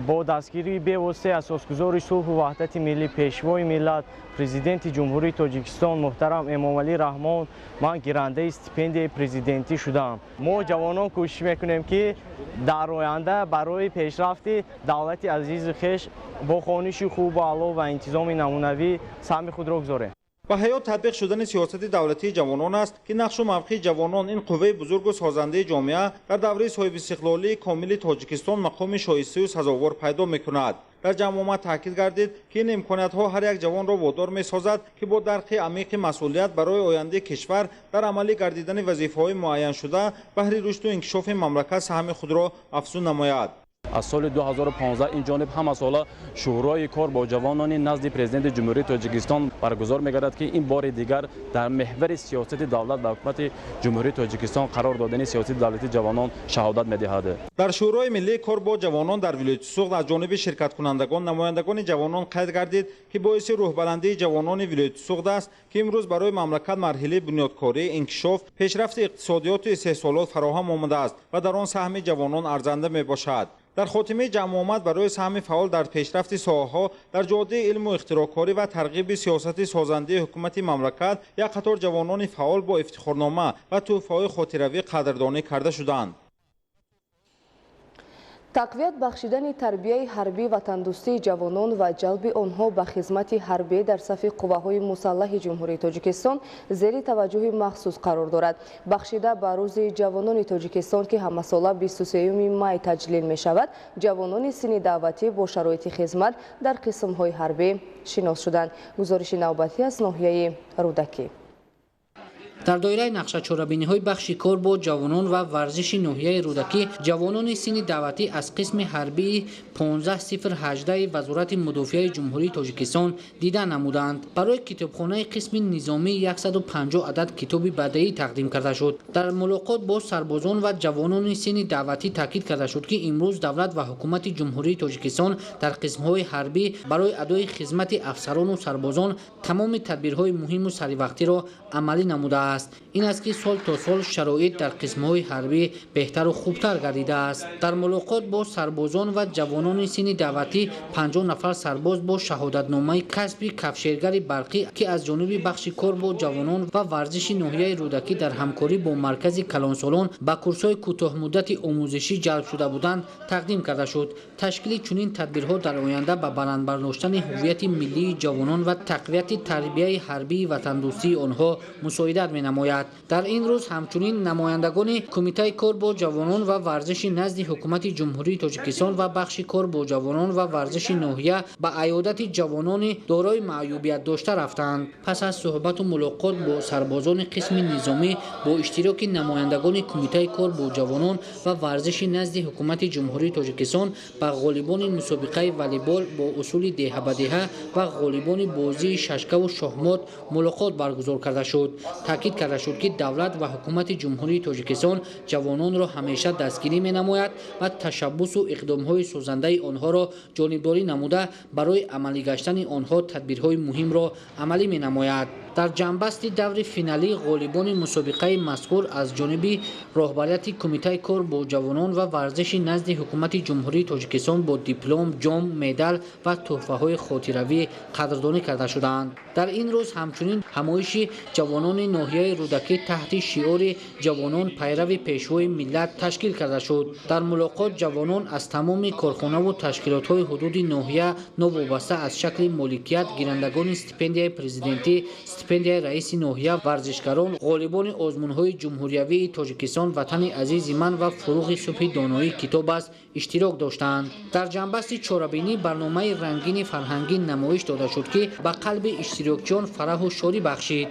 L: бо дастгирии бевоситаи асосгузори сулҳу ваҳдати миллӣ пешвои миллат президенти ҷумҳурии тоҷикистон муҳтарам эмомалӣ раҳмон ман гирандаи стипендияи президентӣ шудам. мо ҷавонон кӯшиш мекунем ки дар оянда барои пешрафти давлати азизи хеш бо хониши хубу аъло ва интизоми намунавӣ саҳми худро гузорем.
K: ба ҳаёт татбиқ шудани сиёсати давлатии ҷавонон аст ки нақшу мавқеи ҷавонон ин қувваи бузургу созандаи ҷомеа дар давраи соҳибистиқлолии комили тоҷикистон мақоми шоистаю сазовор пайдо мекунад. дар ҷамъомад таъкид гардид ки ин имкониятҳо ҳар як ҷавонро водор месозад ки бо дарки амиқи масъулият барои ояндаи кишвар дар амалӣ гардидани вазифаҳои муайяншуда баҳри рушду инкишофи мамлакат саҳми худро афзун намояд.
M: аз соли 2015 инҷониб ҳамасола шӯрои кор бо ҷавонони назди президенти ҷумҳурии тоҷикистон баргузор мегардад ки ин бори дигар дар меҳвари сиёсати давлат ба ҳукумати ҷумҳурии тоҷикистон қарор додани сиёсати давлати ҷавонон шаҳодат медиҳад.
K: дар шӯрои миллии кор бо ҷавонон дар вилояти суғд аз ҷониби ширкаткунандагон намояндагони ҷавонон қайд гардид ки боиси рӯҳбаландии ҷавонони вилояти суғд аст ки имрӯз барои мамлакат марҳилаи бунёдкорӣ инкишоф пешрафти иқтисодиёту истеҳсолот фароҳам омадааст ва дар он саҳми ҷавонон арзанда мебошад. дар хотимаи ҷамъомад барои саҳми фаъол дар пешрафти соҳаҳо дар ҷоддаи илму ихтироъкорӣ ва тарғиби сиёсати созандаи ҳукумати мамлакат як қатор ҷавонони фаъол бо ифтихорнома ва тӯҳфаҳои хотиравӣ қадрдонӣ карда шуданд.
A: тақвият бахшидани тарбияи ҳарбӣ ватандӯстии ҷавонон ва ҷалби онҳо ба хизмати ҳарбӣ дар сафи қувваҳои мусаллаҳи ҷумҳурии тоҷикистон зери таваҷҷӯҳи махсус қарор дорад. бахшида ба рӯзи ҷавонони тоҷикистон ки ҳамасола 23 май таҷлил мешавад, ҷавонони синни даъватӣ бо шароити хизмат дар қисмҳои ҳарбӣ шинос шуданд. гузориши навбатӣ аз ноҳияи рӯдакӣ.
D: дар доираи нақшачорабиниҳои бахши кор бо ҷавонон ва варзиши ноҳияи рӯдакӣ ҷавонони синни даъватӣ аз қисми ҳарбии 1508 вазорати мудофиаи ҷумҳурии тоҷикистон дида намуданд. барои китобхонаи қисми низомӣ 150 адад китоби баъдаӣ тақдим карда шуд. дар мулоқот бо сарбозон ва ҷавонони синни даъватӣ таъкид карда шуд ки имрӯз давлат ва ҳукумати ҷумҳурии тоҷикистон дар қисмҳои ҳарбӣ барои адои хизмати афсарону сарбозон тамоми тадбирҳои муҳиму саривақтиро амалӣ намудааст. ин аст ки сол то сол шароит дар қисмҳои ҳарбӣ беҳтару хубтар гардидааст. дар мулоқот бо сарбозон ва ҷавонони синни даъватӣ 50 нафар сарбоз бо шаҳодатномаи касби кафшергари барқӣ ки аз ҷониби бахши кор бо ҷавонон ва варзиши ноҳияи рӯдакӣ дар ҳамкорӣ бо маркази калонсолон ба курсҳои кӯтоҳмуддати омӯзишӣ ҷалб шуда буданд тақдим карда шуд. ташкили чунин тадбирҳо дар оянда ба баланд бардоштани ҳуввияти миллии ҷавонон ва тақвияти тарбияи ҳарбии ватандӯстии онҳо мусоидат менамояд. дар ин рӯз ҳамчунин намояндагони кумитаи кор бо ҷавонон ва варзиши назди ҳукумати ҷумҳурии тоҷикистон ва бахши кор бо ҷавонон ва варзиши ноҳия ба айодати ҷавонони дорои маъюбият дошта рафтанд. пас аз суҳбату мулоқот бо сарбозони қисми низомӣ бо иштироки намояндагони кумитаи кор бо ҷавонон ва варзиши назди ҳукумати ҷумҳурии тоҷикистон ба ғолибони мусобиқаи волейбол бо усули деҳа ба деҳа ва ғолибони бозии шашкаву шоҳмот мулоқот баргузор карда шуд. таъкид تاکید کرده شد که دولت و حکومت جمهوری تاجیکستان جوانان را همیشه دستگیری می‌نماید و تشبث و اقدام‌های سوزنده آنها را جانبداری نموده برای عملی گشتن آنها تدبیرهای مهم را عملی می‌نماید. در جنبسط دور فینالی غالبان مسابقه مذکور از جانب رهبریت کمیته کار با جوانان و ورزش نزد حکومت جمهوری تاجیکستان با دیپلم، جام، مدال و تحفه‌های خاطروی قدردانی کرده شدند. در این روز همچنین همایش جوانان ناحیه رودکی تحت شعار جوانان پیرو پیشوای ملت تشکیل کرده شد. در ملاقات جوانان از تمام کارخانه و تشکیلات‌های حدود ناحیه نوابسته از شکل مالکیت گیرندگان استیپندیای پرزیدنتی، استیپندیای رئیس ناحیه، ورزشکاران، غالبان آزمون‌های جمهوریوی تاجیکستان وطن عزیز من و فروغ صبح دانایی کتاب است اشتراک داشتند. در جنبسط چهاربینی برنامه رنگین فرهنگی نمایش داده شد که به قلب اشتراکچیان فرح و شادی بخشید.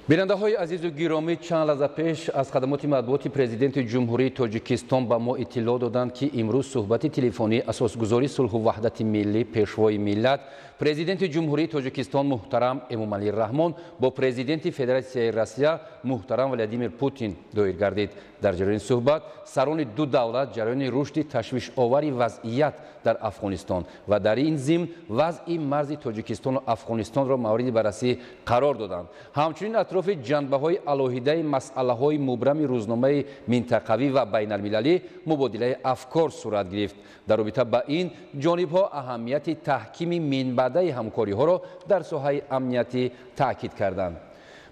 B: بیننده های عزیز و گرامی، چند لحظه پیش از خدمات مطبوعاتی پرزیدنت جمهوری تاجیکستان به ما اطلاع دادند که امروز صحبت تلفنی اساسگذاری صلح و وحدت ملی پیشوای ملت پرزیدنت جمهوری تاجیکستان محترم امومالی رحمان با پرزیدنت فدراسیای روسیه محترم ولادیمیر پوتین دایر گردید. در جریان صحبت سران دو دولت جریان رشد تشویش آوری وضعیت در افغانستان و در این ضمن وضع مرز تاجیکستان و افغانستان را مورد بررسی قرار دادند. همچنین اطراف جنبه‌های علاهیده مسئله‌های مبرم روزنامه منطقوی و بین‌المللی مبادله افکار صورت گرفت. در رابطه با این جانب‌ها اهمیت تحکیم منبعه همکاری‌ها را در ساحه امنیتی تاکید کردند.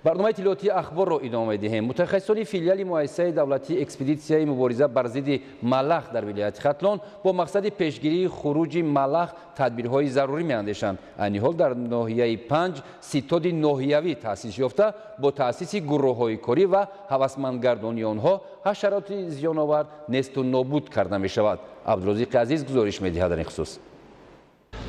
B: برنامه اطلاعاتی اخبار را ادامه دهیم. متخصصان فیلیال مؤسسه دولتی اکسپدیسیای مبارزه بر ضد ملخ در ولایت ختلان با مقصد پیشگیری خروج ملخ تدبیرهای ضروری می‌اندیشند. این حال در ناحیه 5 ستاد ناحیوی تأسیس یافته با تأسیس گروه‌های کاری و هوسمندگردانی آنها حشرات زیان‌آور نیست و نابود کرده می‌شود. عبدالرزاق عزیز گزارش می‌دهد در این خصوص.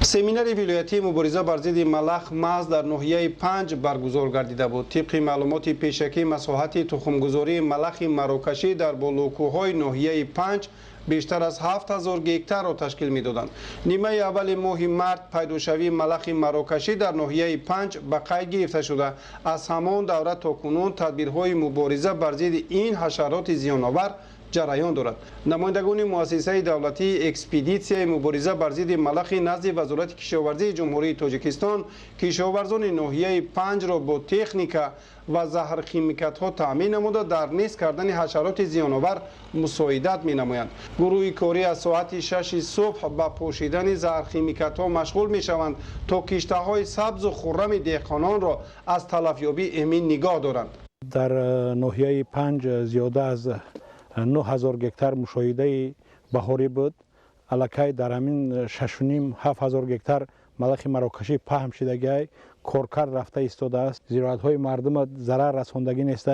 N: سمینار ولایتی مبارزه بر ضد ملخ محض در ناحیه 5 برگزار گردیده بود. طبق معلومات پیشکی مساحت تخمگذاری ملخ مراکشی در بالوکوهای ناحیه 5 بیشتر از 7000 گکتار را تشکیل می‌دادند. نیمه اول ماه مارس پیداشوی ملخ مراکشی در ناحیه 5 به قید گرفته شده. از همان دوره تا کنون تدبیرهای مبارزه بر ضد این حشرات زیان‌آور جریان دارد. نمایندگان مؤسسه دولتی اکسپدیسیای مبارزه بر ضد ملخ نزد وزارت کشاورزی جمهوری تاجیکستان کشاورزان ناحیه 5 را با تکنیک و زهر خیمیکات‌ها تامین نموده در نیست کردن حشرات زیان‌آور مساعدت می‌نمایند. گروه کاری از ساعت 6 صبح با پوشیدن زهر خیمیکات‌ها مشغول می‌شوند تا کشته‌های سبز و خرم دهقانان را از تلفیابی امین نگاه دارند.
O: در ناحیه 5 زیاده از 9000 گکتار مشاهده بهاری بود. الکی در همین 6,500 گکتار ملخ مراکشی پهن شدگی کارکر رفته ایستاده است. زراعت‌های مردم ضرر رساندگی نیست.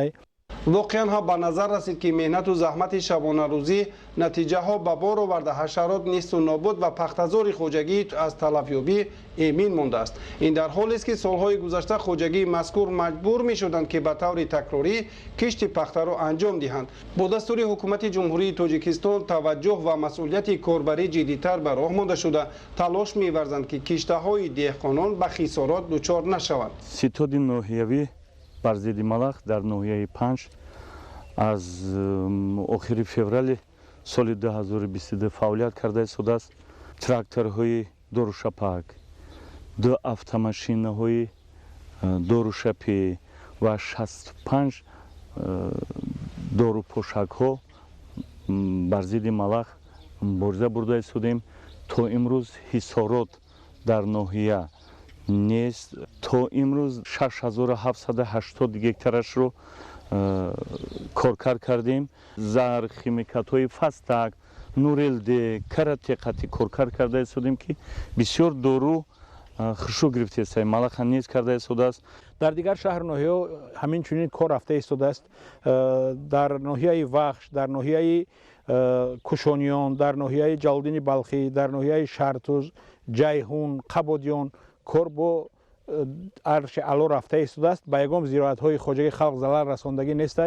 N: واقعا ها به نظر رسید که مهنت و زحمت شبانه روزی نتیجه ها به بار آورده حشرات نیست و نابود و پخته‌زار خوجگی از تلفیابی امین مانده است. این در حالی است که سالهای گذشته خوجگی مذکور مجبور می شدند که به طور تکراری کشت پخته را انجام دهند. با دستور حکومت جمهوری تاجیکستان توجه و مسئولیت کاربری جدی‌تر به راه مانده شده تلاش می ورزند که کشته های دهقانان به خسارات دچار نشوند.
P: ستاد ناحیوی بر ضد ملخ در ناحیه 5 از آخر فوریه سال 2022 فعالیت کرده شده است. تراکتورهای داروشپک، دو автомашинаҳои дорушапӣ و 65 дорупошакҳо бар зидди малах мубориза бурда истодем. то имрӯз ҳисорот дар ноҳия нест. то имрӯз 6780 гектарашро коркар кардем. заҳр химикатҳои фастак, нурелде, каратеқати коркар карда истодем ки бисёр дору хушук гирифта истаи малаха низ карда истодааст.
O: در دیگر شهر ناحیه همین چنین کار رفته ایستاده است. در ناحیه وخش، در ناحیه کشانیان، در ناحیه جلدین بلخی، در ناحیه شرطوز، جیهون، قبادیان کار با عرش علا رفته ایستاده است. به یگام زراعت‌های خواجگی خلق ضرر رساندگی نیست.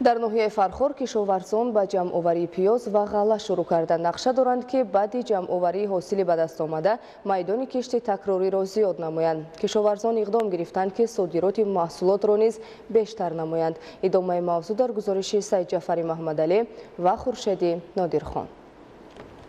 A: дар ноҳияи Фархор кишоварзон ба ҷамъоварии пиёз ва ғалла шурӯъ карда нақша доранд ки баъди ҷамъоварии ҳосили ба дастомада майдони кишти такрориро зиёд намоянд. Кишоварзон иқдом гирифтанд ки содироти маҳсулотро низ бештар намоянд. идомаи мавзӯъ дар гузориши Саид Ҷафари Маҳмадалӣ ва Хуршеди Нодирхон.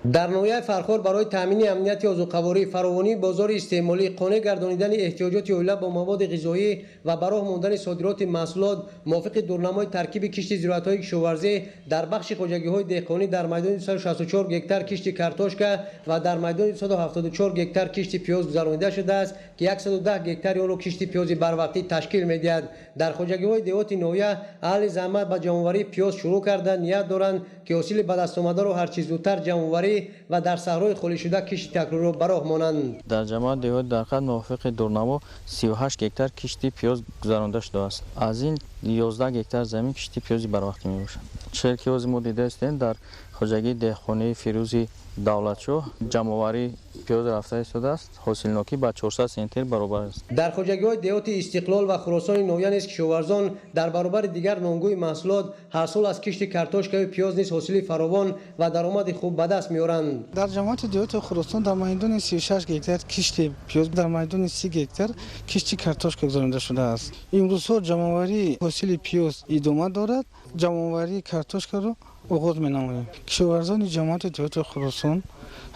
Q: дар ноҳияи Фархор барои таъмини амнияти озуқавории фаровонии бозори истеъмолӣ, қонеъ гардонидани эҳтиёҷоти оила бо маводи ғизоӣ ва ба роҳ мондани содироти маҳсулот мувофиқи дурнамои таркиби кишти зироатҳои кишоварзӣ дар бахши хоҷагиҳои деҳқонӣ дар майдони 264 гектар кишти картошка ва дар майдони 274 гектар кишти пиёз гузаронида шудааст ки 110 гектари онро кишти пиёзи барвақтӣ ташкил медиҳад. дар хоҷагиҳои деҳоти ноҳия аҳли заҳмат ба ҷамъоварии пиёз шурӯъ карда ният доранд ки ҳосили бадастомадаро ҳарчи зудтар ҷамъоварӣ ва дар саҳрои холишуда кишти такрориро ба роҳ монанд.
R: дар ҷамоати деҳоти дарқад мувофиқи дурнамо 38 гектар кишти пиёз гузаронида шудааст. аз ин 11 гектар замин кишти пиёзи барвақтӣ мебошад. черкиёзи мо дидаистем дар хоҷагии деҳқонии Фирӯзи Давлатшоҳ ҷамъоварии пиёз рафта истодааст. ҳосилнокӣ ба 400 центнер баробар аст.
Q: дар хоҷагиҳои деҳоти Истиқлол ва Хуросони ноҳия низ кишоварзон дар баробари дигар нонгӯи маҳсулот ҳар сол аз кишти картошкаи пиёз низ ҳосили фаровон ва даромади хуб ба даст меоранд.
S: дар ҷамоати деҳоти Хуросон дар майдони 36 гектар кишти пиёз, дар майдони 30 гектар кишти картошка гузаронида шудааст. имрӯзҳо ҷамъоварии ҳосили пиёз идома дорад. ҷамъоварии картошкаро оғоз менамоем. кишоварзони ҷамоати деҳоти Хуросон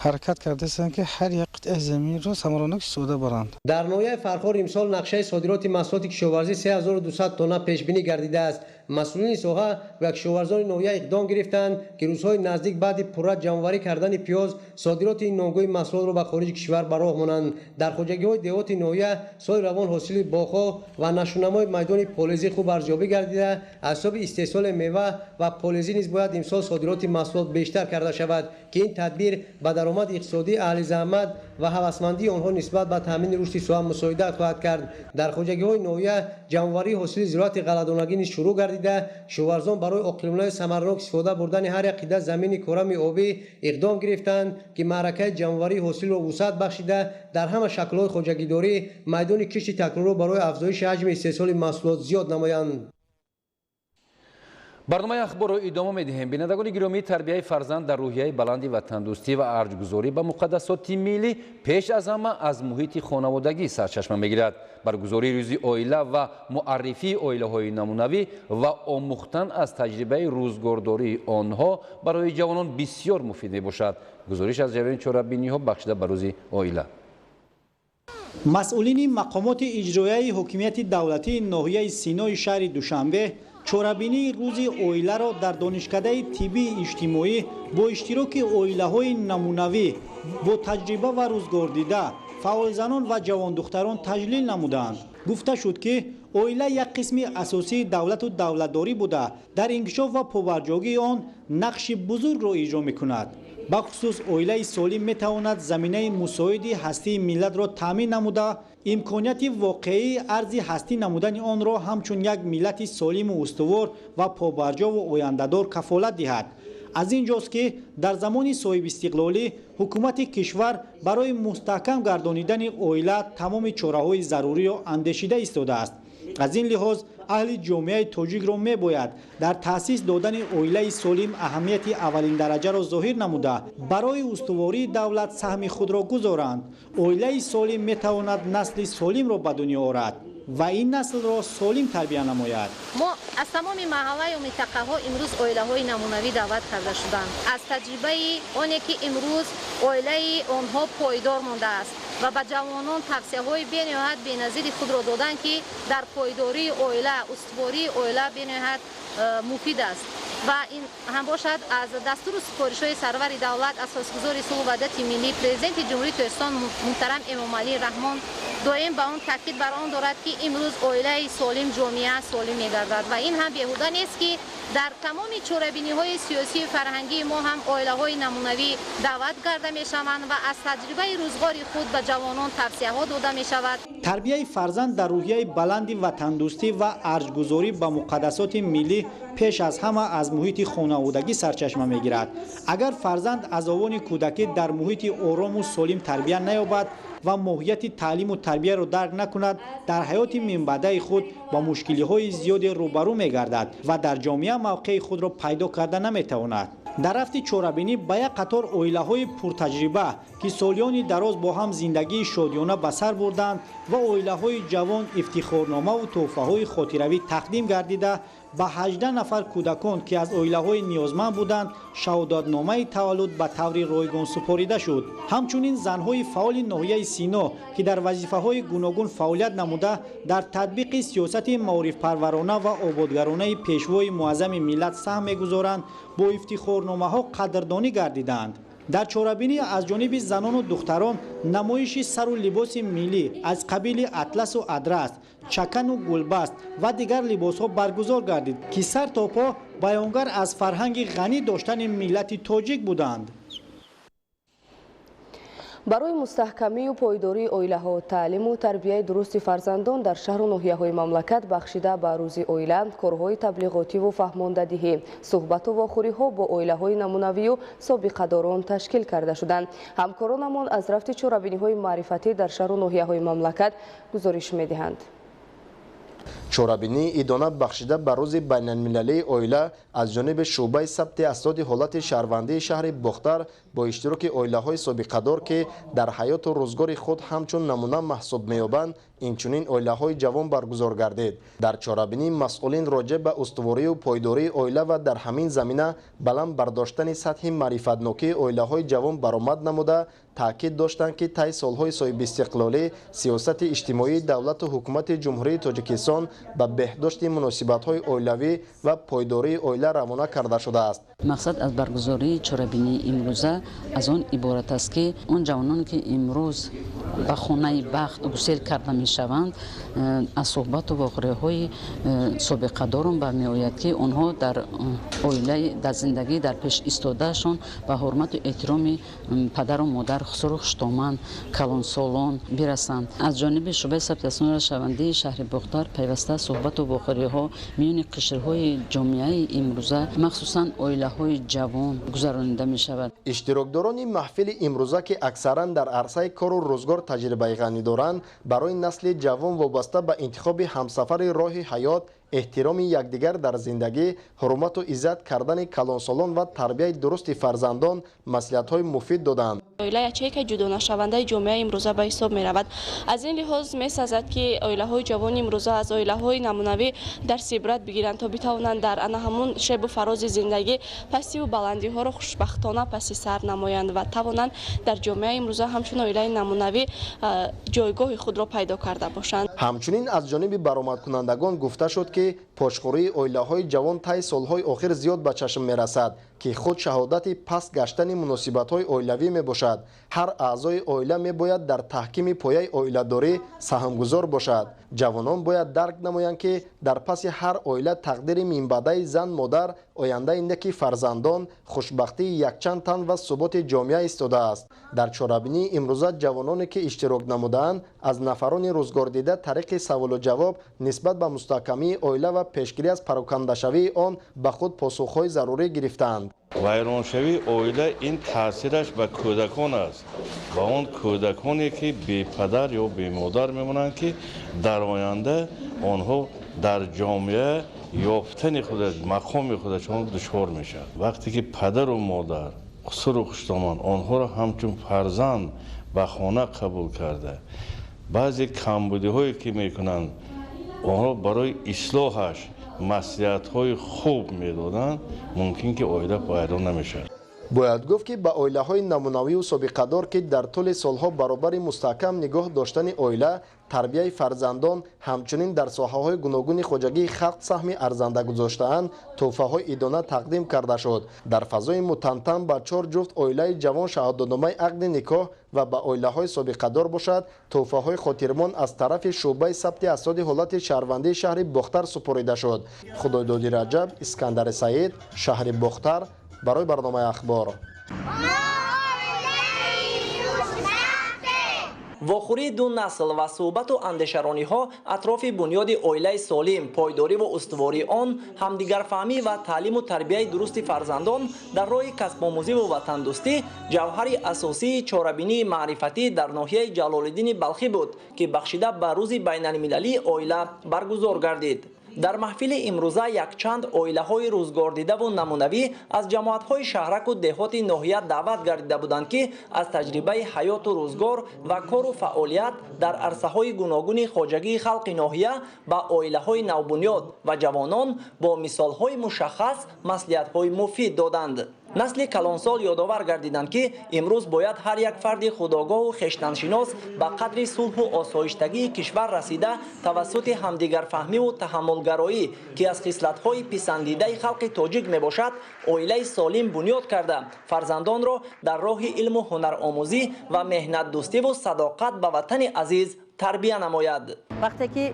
S: ҳаракат кардастанд ки ҳар як қитъаи заминро самаронак истофода баранд.
Q: дар ноҳияи Фархор имсол нақшаи содироти маҳсулоти кишоварзӣ 3200 тонна пешбинӣ гардидааст. масъулини соҳа ва кишоварзони ноҳия иқдом гирифтанд ки рӯзҳои наздик баъди пурра ҷамъоварӣ кардани пиёз содироти ин нонгӯи маҳсулотро ба хориҷи кишвар ба роҳ монанд. дар хоҷагиҳои деҳоти ноҳия соли равон ҳосили бохҳо ва нашунамои майдони полезӣ хуб арзёбӣ гардида аз ҳисоби истеҳсоли мева ва полезӣ низ бояд имсол содироти маҳсулот бештар карда шавад ки ин тадбир ба даромади иқтисодии аҳли заҳмат ва ҳавасмандии онҳо нисбат ба таъмини рушди соҳа мусоидат хоҳад кард. дар хоҷагиҳои ноҳия ҷамъоварии ҳосили зироати ғалладонагӣ низ шурӯъ гардида кишоварзон барои оқилонаи самаранок истифода бурдани ҳар як қида замини корами обӣ иқдом гирифтанд ки маъракаи ҷамъоварии ҳосилро вусъат бахшида дар ҳама шаклҳои хоҷагидорӣ майдони кишти такрорро барои афзоиши ҳаҷми истеҳсоли маҳсулот зиёд намоянд.
B: барномаи ахборро идома медиҳем. бинандагони гиромӣ, тарбияи фарзанд дар рӯҳияи баланди ватандӯстӣ ва арҷгузорӣ ба муқаддасоти миллӣ пеш аз ҳама аз муҳити хонаводагӣ сарчашма мегирад. баргузории рӯзи оила ва муаррифии оилаҳои намунавӣ ва омӯхтан аз таҷрибаи рӯзгордории онҳо барои ҷавонон бисёр муфид мебошад. гузориш аз ҷавони чорабиниҳо бахшида ба рӯзи оила.
E: масъулини мақомоти иҷроияи ҳокимияти давлатии ноҳияи Синои шаҳри Душанбе чорабинии рӯзи оиларо дар донишкадаи тиббии иҷтимоӣ бо иштироки оилаҳои намунавӣ бо таҷриба ва рӯзгордида, фаъолзанон ва ҷавондухтарон таҷлил намуданд. гуфта шуд ки оила як қисми асосии давлату давлатдорӣ буда дар инкишоф ва побарҷогии он нақши бузургро иҷро мекунад. бахусус оилаи солим метавонад заминаи мусоиди ҳастии миллатро таъмин намуда, имконияти воқеии арзи ҳастӣ намудани онро ҳамчун як миллати солиму устувор ва побарҷову ояндадор кафолат диҳад. аз ин ҷост ки дар замони соҳибистиқлолӣ ҳукумати кишвар барои мустаҳкам гардонидани оила тамоми чораҳои заруриро андешида истодааст. аз ин лиҳоз аҳли ҷомеаи тоҷикро мебояд дар таъсис додани оилаи солим аҳамияти аввалиндараҷаро зоҳир намуда барои устувории давлат саҳми худро гузоранд. оилаи солим метавонад насли солимро ба дунё орад ва ин наслро солим тарбия намояд.
T: мо аз тамоми маҳаллаю минтақаҳо имрӯз оилаҳои намунавӣ даъват карда шуданд. аз таҷрибаи оне ки имрӯз оилаи онҳо пойдор мондааст ва ба ҷавонон тавсияҳои бениҳоят беназири худро доданд ки дар пойдории оила, устувории оила бениҳоят муфид аст. ва ин ҳам бошад аз дастуру супоришҳои сарвари давлат асосгузори сулҳу ваҳдати миллӣ президенти ҷумҳурии Тоҷикистон муҳтарам Эмомалӣ Раҳмон доим ба он таъкид бар он дорад ки имрӯз оилаи солим ҷомеа солим мегардад ва ин ҳам беҳуда нест ки дар тамоми чорабиниҳои сиёсию фарҳангии мо ҳам оилаҳои намунавӣ даъват карда мешаванд ва аз таҷрибаи рӯзгори худ ба ҷавонон тавсияҳо дода мешавад.
E: тарбияи фарзанд дар рӯҳияи баланди ватандӯстӣ ва арҷгузорӣ ба муқаддасоти миллӣ пеш аз ҳама аз муҳити хонаводагӣ сарчашма мегирад. агар фарзанд аз овони кӯдакӣ дар муҳити орому солим тарбия наёбад, و ماهیت تعلیم و تربیت را درک نکند در حیات منبعده خود با مشکل‌های زیادی روبرو می‌گردد و در جامعه موقع خود را پیدا کرده نمی‌تواند. در رفت چورابینی با یک قطار اویله‌های پرتجربه که سالیان دراز با هم زندگی شادیانه به سر بردند و اویله‌های جوان افتخارنامه و تحفه‌های خاطروی تقدیم گردیده به 18 نفر کودکان که از اویله‌های نیازمند بودند شهادتنامه تولد به طور رایگان سپاریده شد. همچنین زن‌های فعال ناحیه سینا که در وظیفه‌های گوناگون فعالیت نموده در تطبیق سیاست معارف پرورانه و آبادگرانه پیشوای معظم ملت سهم می‌گذارند با افتخارنامه‌ها قدردانی گردیدند. در چورابینی از جانب زنان و دختران نمایش سر و لباس ملی از قبیل اطلس و ادرس، چکن و گلبست و دیگر لباس‌ها برگزار گردید که سر تا پا بیانگر از فرهنگ غنی داشتن ملت تاجیک بودند.
A: برای مستحکمی و پایداری اویله‌ها و تعلیم و تربیت درست فرزندان در شهر و ناحیه‌های مملکت بخشیده به روز اویله کارهای تبلیغاتی و فهماندهی، صحبت و واخوری‌ها با اویله‌های نمونوی و سابقه‌داران تشکیل کرده شدند. همکارانمان از رفت چورابینی‌های معرفتی در شهر و ناحیه‌های مملکت گزارش می‌دهند.
U: چورابینی ادانه بخشیده بر روز بین المللی اویله از جانب شعبه ثبت اسناد حالت شهروندی شهر بختر با اشتراک اویله‌های سابقه‌دار که در حیات و روزگار خود همچون نمونه محسوب می‌یابند اینچنین اویله‌های جوان برگزار گردید. در چورابینی مسئولین راجع به استواری و پایداری اویله و در همین زمینه بلند برداشتن سطح معرفت‌ناکی اویله‌های جوان برآمد نموده تاکید داشتند که طی سال‌های صاحب استقلالی سیاست اجتماعی دولت و حکومت جمهوری تاجیکستان به بهداشت مناسبت‌های اویلوی و پایداری اویله روانه کرده شده است.
V: مقصد از برگزاری چورابینی امروزه از آن عبارت است که آن جوانان که امروز به خانه بخت گسیل کرده میشوند از صحبت و واقعه‌های سابقه دارم برمی‌آید که آنها در اویله در زندگی در پیش ایستادهشان به حرمت و احترام پدر و مادر خسروخشتامند کلانسالان برسند. از جانب شعبه ثبت اسناد شهروندی شهر بختر پیوسته صحبت و واقعه‌ها میان قشرهای جامعه امروزه مخصوصاً اویله‌های جوان گذرانیده می‌شود.
U: اشتراکداران محفل امروزه که اکثراً در عرصه کار و روزگار تجربه غنی دارند برای نسل جوان وابسته به انتخاب همسفر راه حیات احترام یکدیگر در زندگی، حرمت و عزت کردن کلانسالان و تربیت درست فرزندان مصلحت‌های مفید دادند.
W: اویله یچه که جدا نشونده جامعه امروزه به حساب می رود. از این لحاظ می سازد که اویله های جوان امروزه از اویله های نمونوی درس عبرت بگیرند تا بتوانند در همون شب و فراز زندگی پستی و بلندی ها را خوشبختانه پس سر نمایند و توانند در جامعه امروزه همچون اویله نمونوی جایگاه خود را پیدا کرده باشند.
U: همچنین از جانب برآمد کنندگان گفته شد که پشتخوری اویله‌های جوان طی سال‌های آخر زیاد به چشم می‌رسد که خود شهادت پس گشتن مناسبت‌های اویلوی میباشد. هر اعضای اویله میباید در تحکیم پایه اویله‌داری سهمگذار باشد. جوانان باید درک نمایند که در پس هر اویله تقدیر منبعده زن مادر، آینده نک فرزندان، خوشبختی یکچند تن و ثبات جامعه ایستاده است. در چورابینی امروزه جوانانی که اشتراک نمودند از نفران روزگار دیده طریق سوال و جواب نسبت به مستحکمی اویله و پیشگیری از پراکنده شوی آن به خود پاسخ‌های ضروری گرفتند.
X: ویرانشوی اویله این تاثیرش به کودکان است، به اون کودکانی که بی پدر یا بی مادر میمونند که در آینده آنها در جامعه یافتن خود مقام خودشان دشوار میشه. وقتی که پدر و مادر خسر و خشتامان آنها را همچون فرزند به خانه قبول کرده بعضی کمبودی هایی که میکنند آنها برای اصلاحش مصلحت‌های خوب میدادند ممکن که اویله ویران نمیشه.
U: باید گفت که به اویله‌های نمونوی و سابقه‌دار که در طول سالها برابر مستحکم نگاه داشتن اویله، تربیت فرزندان همچنین در ساحه‌های گوناگون خواجگی خلق سهم ارزنده گذاشته‌اند، تحفه‌های ادانه تقدیم کرده شد. در فضای متمتم به 4 جفت اویله جوان شهادتنامه عقد نکاح و به اویله‌های سابقه‌دار باشد، تحفه‌های خاطرمان از طرف شعبه ثبت اسناد حالت شهروندی شهر بختر سپرده شد. خدایدادی رجب، اسکندر سعید، شهر بختر برای برنامه اخبار.
C: вохӯрии ду насл ва суҳбату андешарониҳо атрофи бунёди оилаи солим, пойдорӣ ва устувории он, ҳамдигарфаҳмӣ ва таълиму тарбияи дурусти фарзандон дар роҳи касбомӯзиву ватандӯстӣ ҷавҳари асосии чорабинии маърифатӣ дар ноҳияи Ҷалолиддини Балхӣ буд, ки бахшида ба рӯзи байналмилалии оила баргузор гардид. дар маҳфили имрӯза якчанд оилаҳои рӯзгордидаву намунавӣ аз ҷамоатҳои шаҳраку деҳоти ноҳия даъват гардида буданд, ки аз таҷрибаи ҳаёту рӯзгор ва кору фаъолият дар арсаҳои гуногуни хоҷагии халқи ноҳия ба оилаҳои навбунёд ва ҷавонон бо мисолҳои мушаххас маслиҳатҳои муфид доданд. насли калонсол ёдовар гардиданд, ки имрӯз бояд ҳар як фарди худогоҳу хештаншинос ба қадри сулҳу осоиштагии кишвар расида тавассути ҳамдигарфаҳмиву таҳаммулгароӣ, ки аз хислатҳои писандидаи халқи тоҷик мебошад, оилаи солим бунёд карда фарзандонро дар роҳи илму ҳунаромӯзӣ ва меҳнатдӯстиву садоқат ба ватани азиз тарбия намояд.
F: вақте ки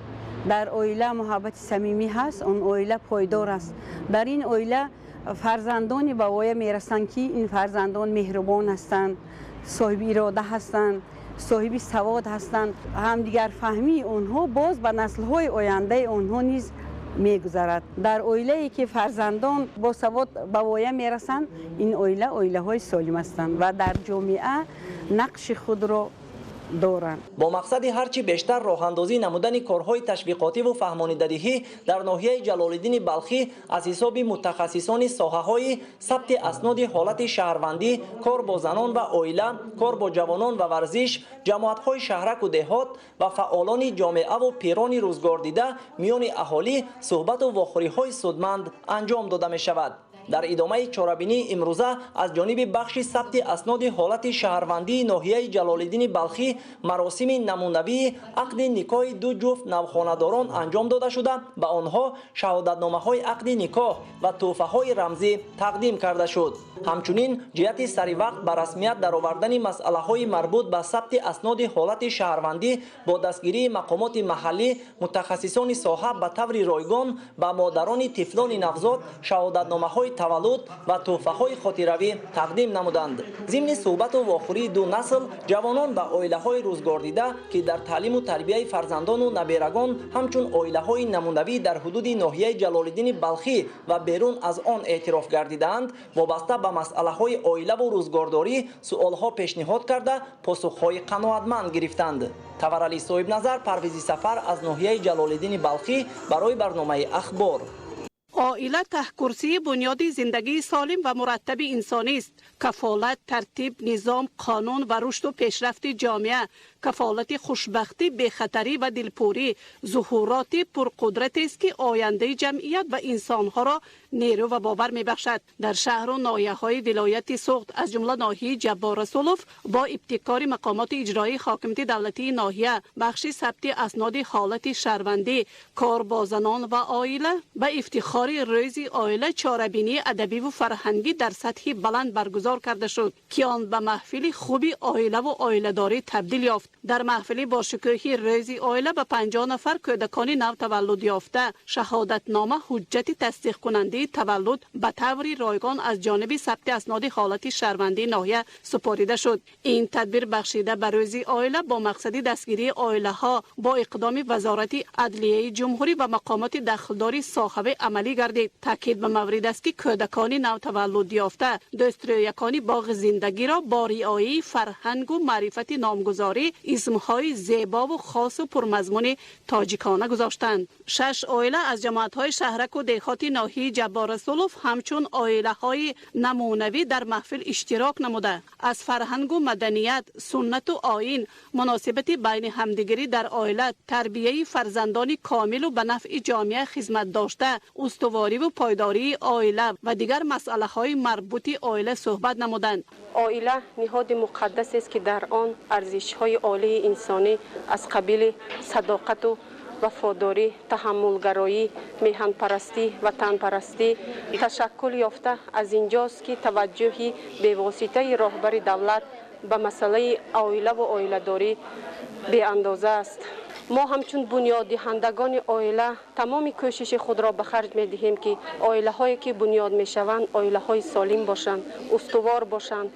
F: дар оила муҳаббати самимӣ ҳаст, он оила пойдор аст. дар ин оила фарзандони ба воя мерасанд, ки ин фарзандон меҳрубон ҳастанд, соҳиби ирода ҳастанд, соҳиби савод ҳастанд. ҳамдигарфаҳмии онҳо боз ба наслҳои ояндаи онҳо низ мегузарад. дар оилае ки фарзандон бо савод ба воя мерасанд, ин оила оилаҳои солим ҳастанд ва дар ҷомеа нақши худро доранд.
C: бо мақсади ҳарчи бештар роҳандозӣ намудани корҳои ташвиқотиву фаҳмонидадиҳӣ дар ноҳияи Ҷалолиддини Балхӣ аз ҳисоби мутахассисони соҳаҳои сабти асноди ҳолати шаҳрвандӣ, кор бо занон ва оила, кор бо ҷавонон ва варзиш, ҷамоатҳои шаҳраку деҳот ва фаъолони ҷомеаву пирони рӯзгордида миёни аҳолӣ суҳбату вохӯриҳои судманд анҷом дода мешавад. дар идомаи чорабинии имрӯза аз ҷониби бахши сабти асноди ҳолати шаҳрвандии ноҳияи Ҷалолиддини Балхӣ маросими намунавии ақди никоҳи ду ҷуфт навхонадорон анҷом дода шуда, ба онҳо шаҳодатномаҳои ақди никоҳ ва тӯҳфаҳои рамзӣ тақдим карда шуд. ҳамчунин ҷиҳати саривақт ба расмият даровардани масъалаҳои марбут ба сабти асноди ҳолати шаҳрвандӣ бо дастгирии мақомоти маҳаллӣ, мутахассисони соҳа ба таври ройгон ба модарони тифлони навзод шаҳодатномаҳои таваллуд ва тӯҳфаҳои хотиравӣ тақдим намуданд. зимни суҳбату вохӯрии ду насл, ҷавонон ба оилаҳои рӯзгордида, ки дар таълиму тарбияи фарзандону наберагон ҳамчун оилаҳои намунавӣ дар ҳудуди ноҳияи Ҷалолиддини Балхӣ ва берун аз он эътироф гардидаанд, вобаста ба масъалаҳои оилаву рӯзгордорӣ суолҳо пешниҳод карда, посухҳои қаноатманд гирифтанд. таварали соҳибназар Парвизи Сафар аз ноҳияи Ҷалолиддини Балхӣ барои барномаи ахбор.
G: оила таҳкурсии бунёди зиндагии солим ва мураттаби инсонист. кафолат, тартиб, низом, қонун ва рушду пешрафти ҷомеа, кафолати хушбахтӣ, бехатарӣ ва дилпурӣ, зуҳуроти пурқудратест, ки ояндаи ҷамъият ва инсонҳоро нерӯ ва бовар мебахшад. дар шаҳру ноҳияҳои вилояти Суғд аз ҷумла ноҳияи Ҷаббор Расулов бо ибтикори мақомоти иҷроии ҳокимияти давлатии ноҳия, бахши сабти асноди ҳолати шаҳрвандӣ, кор бо занон ва оила ба ифтихори рӯзи оила чорабинии адабиву фарҳангӣ дар сатҳи баланд баргузор карда шуд, ки он ба маҳфили хуби оилаву оиладорӣ табдил ёфт. дар маҳфили бошукӯҳи рӯзи оила ба 50 нафар кӯдакони нав таваллуд ёфта шаҳодатнома ҳуҷҷати тасдиқкунандии таваллуд ба таври ройгон аз ҷониби сабти асноди ҳолати шаҳрвандии ноҳия супорида шуд. ин тадбир бахшида ба рӯзи оила бо мақсади дастгирии оилаҳо бо иқдоми вазорати адлияи ҷумҳурӣ ва мақомоти дахлдори соҳавӣ амалӣ гардид. таъкид ба маврид аст, ки кӯдакони нав таваллуд ёфта дӯстрӯякони боғи зиндагиро бо риояи фарҳангу маърифати номгузорӣ исмҳои зебову хосу пурмазмуни тоҷикона гузоштанд. 6 оила аз ҷамоатҳои шаҳраку деҳоти ноҳияи Ҷаббор Расулов ҳамчун оилаҳои намунавӣ дар маҳфил иштирок намуда аз фарҳангу маданият, суннату оин, муносибати байни ҳамдигарӣ дар оила, тарбияи фарзандони комилу ба нафъи ҷомеа хизмат дошта, устувориву пойдории оила ва дигар масъалаҳои марбути оила суҳбат намуданд.
W: оила ниҳоди муқаддасест, ки дар он арзишҳои олии инсонӣ аз қабили садоқату вафодорӣ, таҳаммулгароӣ, меҳанпарастӣ, ватанпарастӣ ташаккул ёфта. аз инҷост, ки таваҷҷӯҳи бевоситаи роҳбари давлат ба масъалаи оилаву оиладорӣ беандоза аст. мо ҳамчун бунёддиҳандагони оила тамоми кӯшиши худро ба харҷ медиҳем, ки оилаҳое ки бунёд мешаванд оилаҳои солим бошанд, устувор бошанд,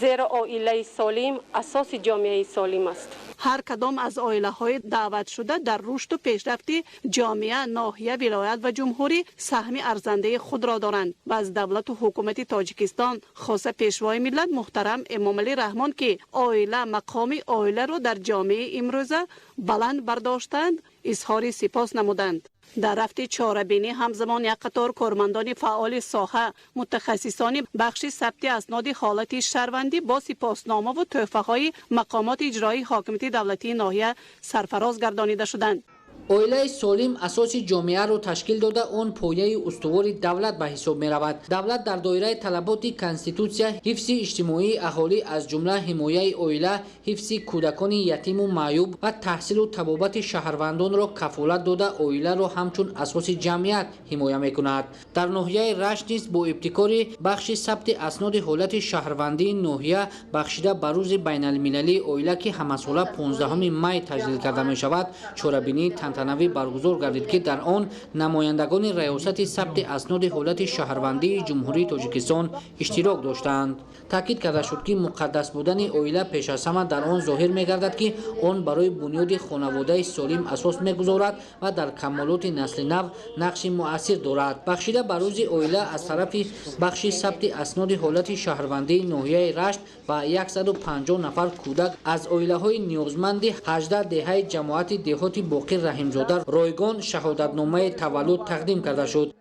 W: зеро оилаи солим асоси ҷомеаи солим аст.
G: هر کدام از عائله‌های دعوت شده در رشد و پیشرفت جامعه، ناحیه، ولایت و جمهوری سهم ارزنده خود را دارند و از دولت و حکومت تاجیکستان خاصه پیشوای ملت محترم امامعلی رحمان که عائله مقام عائله را در جامعه امروزه بلند برداشتند اظهار سپاس نمودند. در رفت چاره‌بینی همزمان یک قطار کارمندان فعال ساحه، متخصصان بخش ثبت اسناد حالت شهروندی با سپاسنامه و تحفه‌های مقامات اجرایی حاکمیت دولتی ناحیه سرفراز گردانیده شدند.
D: اویله سالم اساس جامعه را تشکیل داده آن پایه استوار دولت به حساب می رود. دولت در دایره طلبات کنستیتوسیا حفظ اجتماعی اهالی از جمله حمایه اویله، حفظ کودکان یتیم و معیوب و تحصیل و طبابت شهروندان را کفالت داده اویله را همچون اساس جمعیت حمایه می کند. در ناحیه رشت نیز با ابتکار بخش ثبت اسناد حالت شهروندی ناحیه بخشیده به روز بین المللی اویله که همساله 15 می تجلیل کرده می شود چاره‌بینی تنوی برگزار گردید که در آن نمایندگان ریاست ثبت اسناد حالت شهروندی جمهوری تاجیکستان اشتراک داشتند. تاکید کرده شد که مقدس بودن اویله پیش از همه در آن ظاهر می‌گردد که آن برای بنیاد خانواده سالم اساس می‌گذارد و در کمالات نسل نو نقش مؤثر دارد. بخشیده به روز اویله از طرف بخش ثبت اسناد حالت شهروندی ناحیه رشت و 150 نفر کودک از اویله‌های نیازمند 18 دهه جماعت دهات باقی رحیمزاده رایگان شهادتنامه تولد تقدیم کرده شد.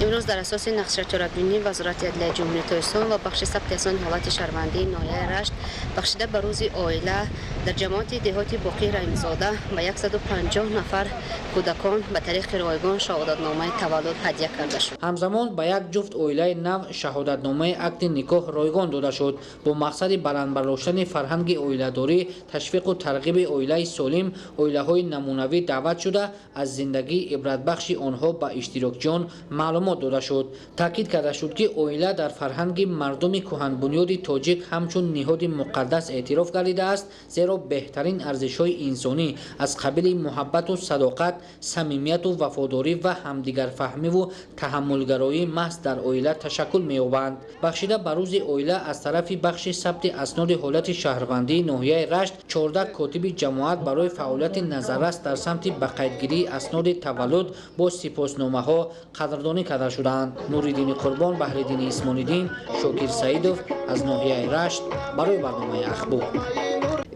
H: امروز در اساس نقشه چاره‌بینی وزارت عدلیه جمهوری تاجیکستان و بخش ثبت اسناد حالت شهروندی ناحیه رشت بخشیده به روز عائله در جماعت دهات باقی رحیمزاده و 150 نفر کودکان به طریق رایگان شهادتنامه تولد هدیه کرده شد.
D: همزمان به یک جفت عائله نو شهادتنامه عقد نکاح رایگان داده شد با مقصد بلند برداشتن فرهنگ عائله‌داری، تشویق و ترغیب عائله سالم. عائله‌های نمونوی دعوت شده از زندگی عبرت بخش آنها به اشتراک جان معلومات داده شد. تاکید کرده شد که عائله در فرهنگ مردم کهن بنیاد تاجیک همچون نهاد مقدس اعتراف گردیده است، زیرا بهترین ارزش‌های انسانی از قبیل محبت و صداقت، صمیمیت و وفاداری و همدیگر فهمی و تحملگرایی محض در عائله تشکل می‌یابند. بخشیده به روز عائله از طرف بخش ثبت اسناد حالت شهروندی ناحیه رشت 14 کاتب جماعت برای فعالیت نظررس در سمت به قیدگیری اسناد تولد با سپاسنامه‌ها قدردانی کرده شدند. نوریدین قربان، بهرالدین اسمانیدین، شاکر سعیدов از ناحیه رشت برای برنامه اخبار.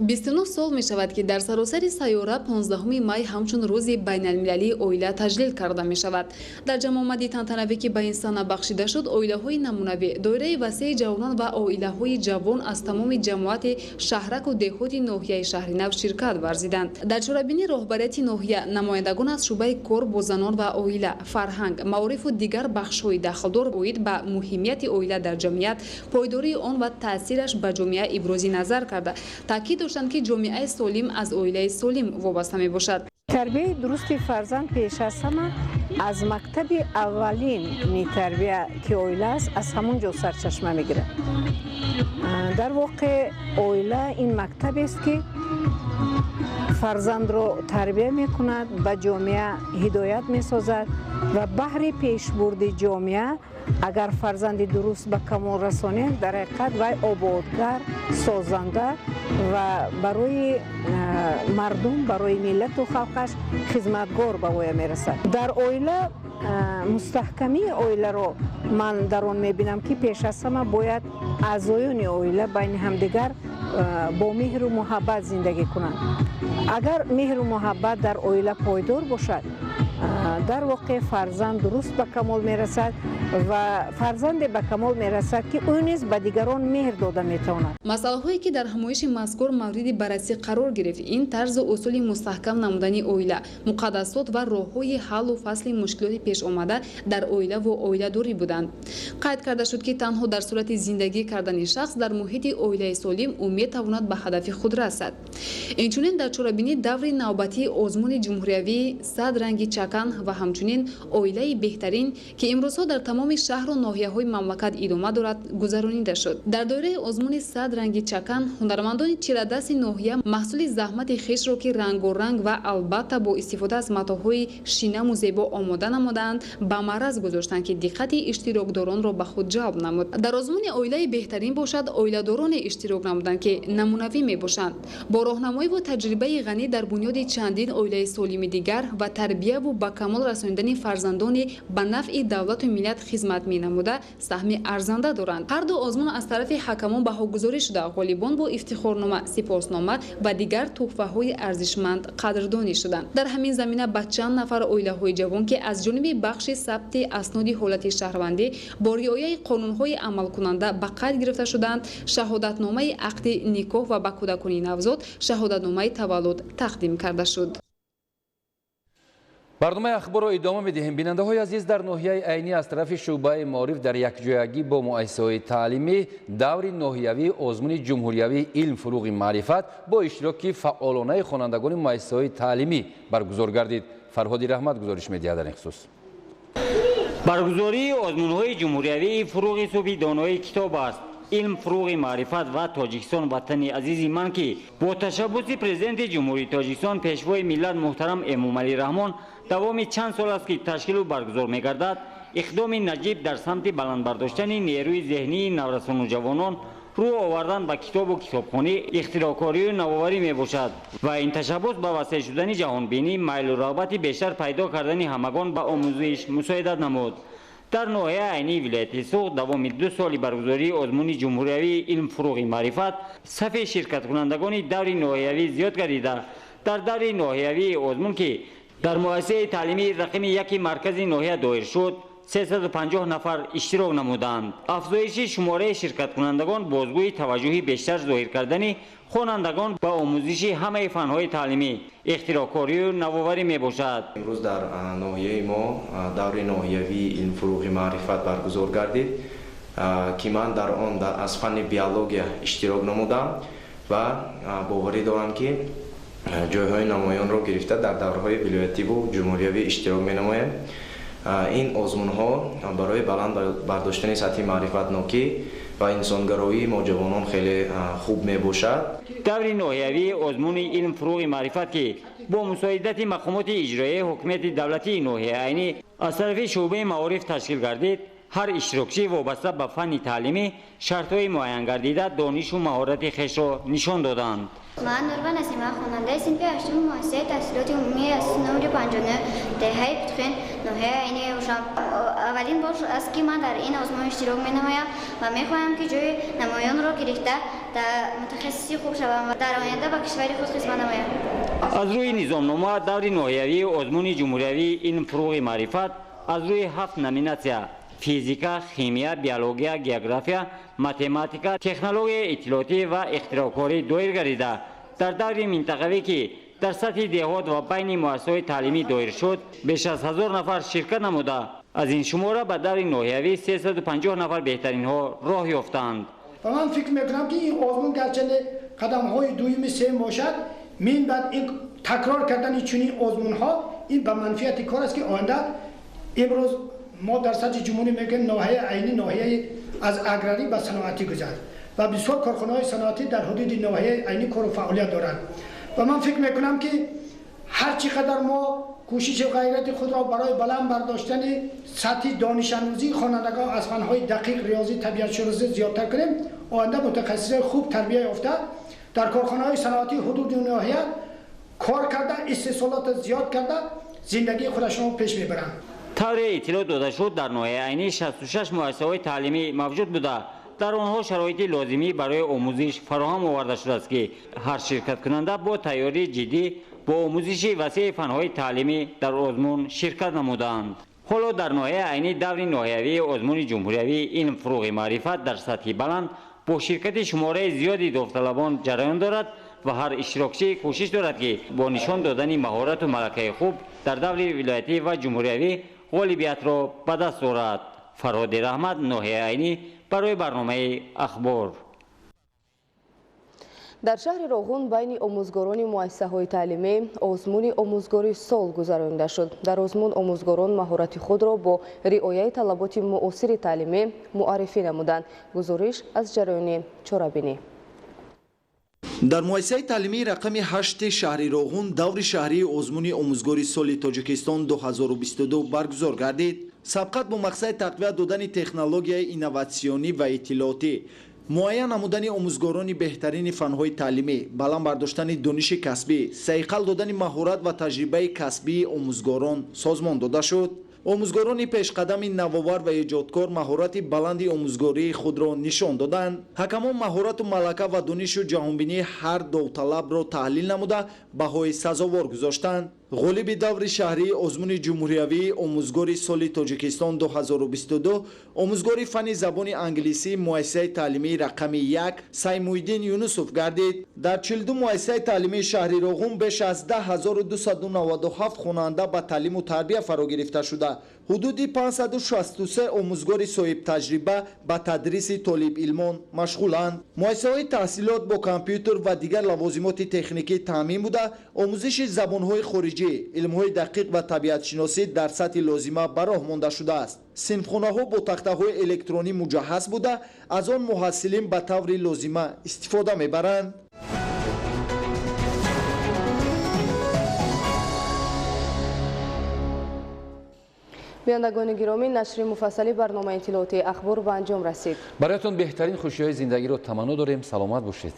I: 29 سال می شود که در سراسر سیاره 15 می همچون روز بین المللی اویله تجلیل کرده می شود. در جمع آمدی تنتنوی که به این سنه بخشیده شد، اویله های نمونوی دایره وسیع جوانان و اویله های جوان از تمام جماعت شهرک و دهات ناحیه شهر نو شرکت ورزیدند. در چاره‌بینی رهبریت ناحیه نمایندگان از شعبه کار با زنان و اویله، فرهنگ، معارف و دیگر بخش‌های داخلدار بودند به مهمیت اویله در جمعیت، پایداری آن و تاثیرش به جامعه ابراز نظر کرده. تاکید داشتند که جامعه سالم از اویله سالم وابسته می باشد.
J: تربیه درست فرزند پیش از همه از مکتب اولین تربیه که اویله است از همونجا سرچشمه میگیره. در واقع اویله این مکتب است که فرزند رو تربیه میکند، به جامعه هدایت میسازد و بهر پیشبرد جامعه اگر فرزند درست به کمال رسانید در حقیقت وی آبادگر، سازنده و برای مردم، برای ملت و خلقش خدمتگار به وی میرسد. در اویله مستحکمی اویله رو من در آن میبینم که پیش از همه باید اعضایان اویله بین همدیگر با مهر و محبت زندگی کنند. اگر مهر و محبت در اویله پایدار باشد، در واقع فرزند درست به کمال میرسد و فرزند به کمال میرسد که او نیز به دیگران مهر داده میتواند.
I: مسائل هایی که در همایش مذکور مورد بررسی قرار گرفت، این طرز و اصول مستحکم نمودن اویله، مقدسات و راههای حل و فصل مشکلات پیش آمده در اویله و اویله دوری بودند. قید کرده شد که تنها در صورت زندگی کردن شخص در محیط اویله سالم او میتواند به هدف خود رسد. اینچنین در چاره‌بینی دور نوبتی آزمون جمهوریوی 100 رنگ چکن ва ҳамчунин оилаи беҳтарин ки имрӯзҳо дар тамоми шаҳру ноҳияҳои мамлакат идома дорад гузаронида шуд. Дар доираи озмуни 100 ранги чакан ҳунармандони чирадаси ноҳия маҳсули заҳмати хешро ки рангоранг ва албатта бо истифода аз матоъҳои шинаму зебо омода намуданд ба маъраз гузоштанд ки диққати иштирокдоронро ба худ ҷалб намуд. Дар озмуни оилаи беҳтарин бошад оиладороне иштирок намуданд ки намунавӣ мебошанд. Бо роҳнамоӣ ва таҷрибаи ғанӣ дар бунёди чандин оилаи солими дигар ва тарбияву ба камол расонидани фарзандони ба нафъи давлату миллат хизмат менамуда саҳми арзанда доранд. Ҳар ду озмун аз тарафи ҳакамон баҳогузорӣ шуда ғолибон бо ифтихорнома, сипоснома ва дигар тӯҳфаҳои арзишманд қадрдонӣ шуданд. Дар ҳамин замина ба чанд нафар оилаҳои ҷавон ки аз ҷониби бахши сабти асноди ҳолати шаҳрвандӣ бо риояи қонунҳои амалкунанда ба қайд гирифта шуданд, шаҳодатномаи ақди никоҳ ва ба кӯдакони навзод шаҳодатномаи таваллуд тақдим карда шуд.
B: барномаи ахборро идома медиҳем. бинандаҳои азиз, дар ноҳияи айнӣ аз тарафи шӯъбаи маориф дар якҷоягӣ бо муассисаҳои таълимӣ даври ноҳиявии озмуни ҷумҳуриявии илм, фуруғи маърифат бо иштироки фаъолонаи хонандагони муассисаҳои таълимӣ баргузор гардид. Фарҳоди Раҳмат гузориш медиҳад дар ин хусус.
K: баргузории озмунҳои ҷумҳуриявии фуруғи субҳи донои китоб аст. илм, фуруғи маърифат ва Тоҷикистон ватани азизи ман ки бо ташаббуси президенти ҷумҳурии Тоҷикистон пешвои миллат муҳтарам Эмомалӣ Раҳмон давоми чанд сол аст ки ташкилу баргузор мегардад, иқдоми наҷиб дар самти баландбардоштани нерӯи зеҳнии наврасону ҷавонон рӯ овардан ба китобу китобхонӣ, ихтироъкорию навоварӣ мебошад ва ин ташаббус ба васеъ шудани ҷаҳонбинӣ, майлу рағбати бештар пайдо кардани ҳамагон ба омӯзиш мусоидат намуд. дар ноҳияи айнии вилояти Суғд давоми 2 соли баргузории озмуни ҷумҳуриявии илм, фуруғи маърифат сафи ширкаткунандагони даври ноҳиявӣ зиёд гардида, дар даври ноҳиявии озмун ки дар муассисаи таълимии рақими 1 маркази ноҳия доир шуд, 350 нафар иштирок намуданд. афзоиши шумораи ширкаткунандагон бозгӯи таваҷҷӯҳи бештар зоҳир кардани хонандагон ба омӯзиши ҳамаи фанҳои таълимӣ, ихтироъкорию навоварӣ мебошад.
L: имрӯз дар ноҳияи мо даври ноҳиявии илм, фуруғи маърифат баргузор гардид ки ман дар он аз фанни биология иштирок намудам ва боварӣ дорам ки ҷойҳои намоёнро гирифта дар давраҳои вилоятиву ҷумҳуриявӣ иштирок менамоем. ин озмунҳо барои баланд бардоштани сатҳи маърифатнокӣ ва инсонгароии мо ҷавонон хеле хуб мебошад.
K: даври ноҳиявии озмуни илм, фуруғи маърифат ки бо мусоидати мақомоти иҷроияи ҳокимияти давлатии ноҳияи айнӣ аз тарафи шӯъбаи маориф ташкил гардид, ҳар иштирокчӣ вобаста ба фанни таълимӣ шартҳои муайян гардида донишу маҳорати хешро нишон доданд.
M: ман Нурва Насима, хонандаи синфи 8 муассисаи таҳсилоти умумии асоси номери 59 деҳаи Путхен ноҳияи айнӣ мебошам. аввалин бор аст ки ман дар ин озмун иштирок менамоям ва мехоҳам ки ҷои намоёнро гирифта дар мутахассиси хуб шавам ва дар оянда ба кишвари худ хизмат намоям.
K: аз рӯи низомнома даври ноҳиявии озмуни ҷумҳуриявии илм, фуруғи маърифат аз рӯи 7 номинатсия физика, химия, биология, география, математика, технология иттилоотӣ ва ихтироъкорӣ доир гардида, дар даври минтақавӣ ки дар сатҳи деҳот ва байни муассисаҳои таълимӣ доир шуд, беш аз 1000 нафар ширкат намуда, аз ин шумора ба даври ноҳиявӣ 350 нафар беҳтаринҳо роҳ ёфтанд.
N: ва ман фикр мекунам ки ин озмун гарчанде қадамҳои дуюми сеюм бошад, мин баъд ин такрор кардани чунин озмунҳо ин ба манфиати кор аст ки оянда имрӯз мо дар сатҳи ҷумҳурӣ мегӯем ноҳияи айнӣ ноҳияи аз аграрӣ ба саноатӣ гузард ва бисёр корхонаҳои саноатӣ дар ҳудуди ноҳияи айнӣ кору фаъолият доранд ва ман фикр мекунам ки ҳар чӣ қадар мо кӯшиши ғайрати худро барои баланд бардоштани сатҳи донишамӯзии хонандагон аз фанҳои дақиқ, риёзӣ, табиатшуносӣ зиёдтар кунем, оянда мутахассисони хуб тарбия ёфта дар корхонаҳои саноатии ҳудуди ноҳия кор карда, истеҳсолот зиёд карда зиндагии худашонро пеш мебаранд.
K: тавре иттилоъ дода шуд дар ноҳияи айнӣ 66 муассисаҳои таълимӣ мавҷуд буда, дар онҳо шароити лозимӣ барои омӯзиш фароҳам оварда шудааст ки ҳар ширкаткунанда бо тайёрии ҷиддӣ бо омӯзиши васеъи фанҳои таълимӣ дар озмун ширкат намуданд. ҳоло дар ноҳияи айнӣ даври ноҳиявии озмуни ҷумҳуриявии илм, фуруғи маърифат дар сатҳи баланд бо ширкати шумораи зиёди довталабон ҷараён дорад ва ҳар иштирокчӣ кӯшиш дорад ки бо нишон додани маҳорату малакаи хуб дар даври вилоятӣ ва ҷумҳуриявӣ ғолибиятро ба даст орад. Фарҳоди Раҳмат, ноҳияи айнӣ, барои барномаи ахбор.
A: در شهر روغون بین آموزگاران مؤسسه‌های تعلیمی آزمون آموزگاری سال گذرانده شد. در آزمون آموزگاران مهارت خود را با رعایت طلبات معاصر تعلیمی معرفی نمودند. گزارش از جریان چورابینی.
O: در مؤسسه تعلیمی رقم 8 شهر روغون دور شهری آزمون آموزگاری سال تاجیکستان 2022 برگزار گردید. سبقت با مقصد تقویت دادن تکنولوژی اینوواسیونی و اطلاعاتی، معین نمودن آموزگاران بهترین فنهای تعلیمی، بلند برداشتن دانش کسبی، صیقل دادن مهارت و تجربه کسبی آموزگاران سازمان داده شد. آموزگاران پیشقدم نوآور و ایجادکار مهارت بلند آموزگاری خود را نشان دادند. حکمان مهارت و ملکه و دانش و جهانبینی هر داوطلب را تحلیل نموده بهای سزاوار گذاشتند. غالب دور شهری آزمون جمهوریوی آموزگاری سال تاجیکستان 2022 آموزگاری فن زبان انگلیسی مؤسسه تعلیمی رقم 1 سیمودین یونسوف گردید. در 42 مؤسسه تعلیمی شهر روغون بیش از 10297 خواننده به تعلیم و تربیت فرا گرفته شده. حدود 563 آموزگار صاحب تجربه به تدریس طالب علمان مشغولند. مؤسسه‌های تحصیلات با کامپیوتر و دیگر لوازمات تکنیکی تامین بوده آموزش زبان‌های خارجی، علم‌های دقیق و طبیعت شناسی در سطح لازمه به راه مانده شده است. صنفخانه‌ها با تخته‌های الکترونی مجهز بوده از آن محصلین به طور لازمه استفاده می‌برند.
A: بینندگان گرامی، نشر مفصلی برنامه اطلاعاتی اخبار به انجام رسید.
B: برایتان بهترین خوشی‌های زندگی را تمنا داریم. سلامت باشید.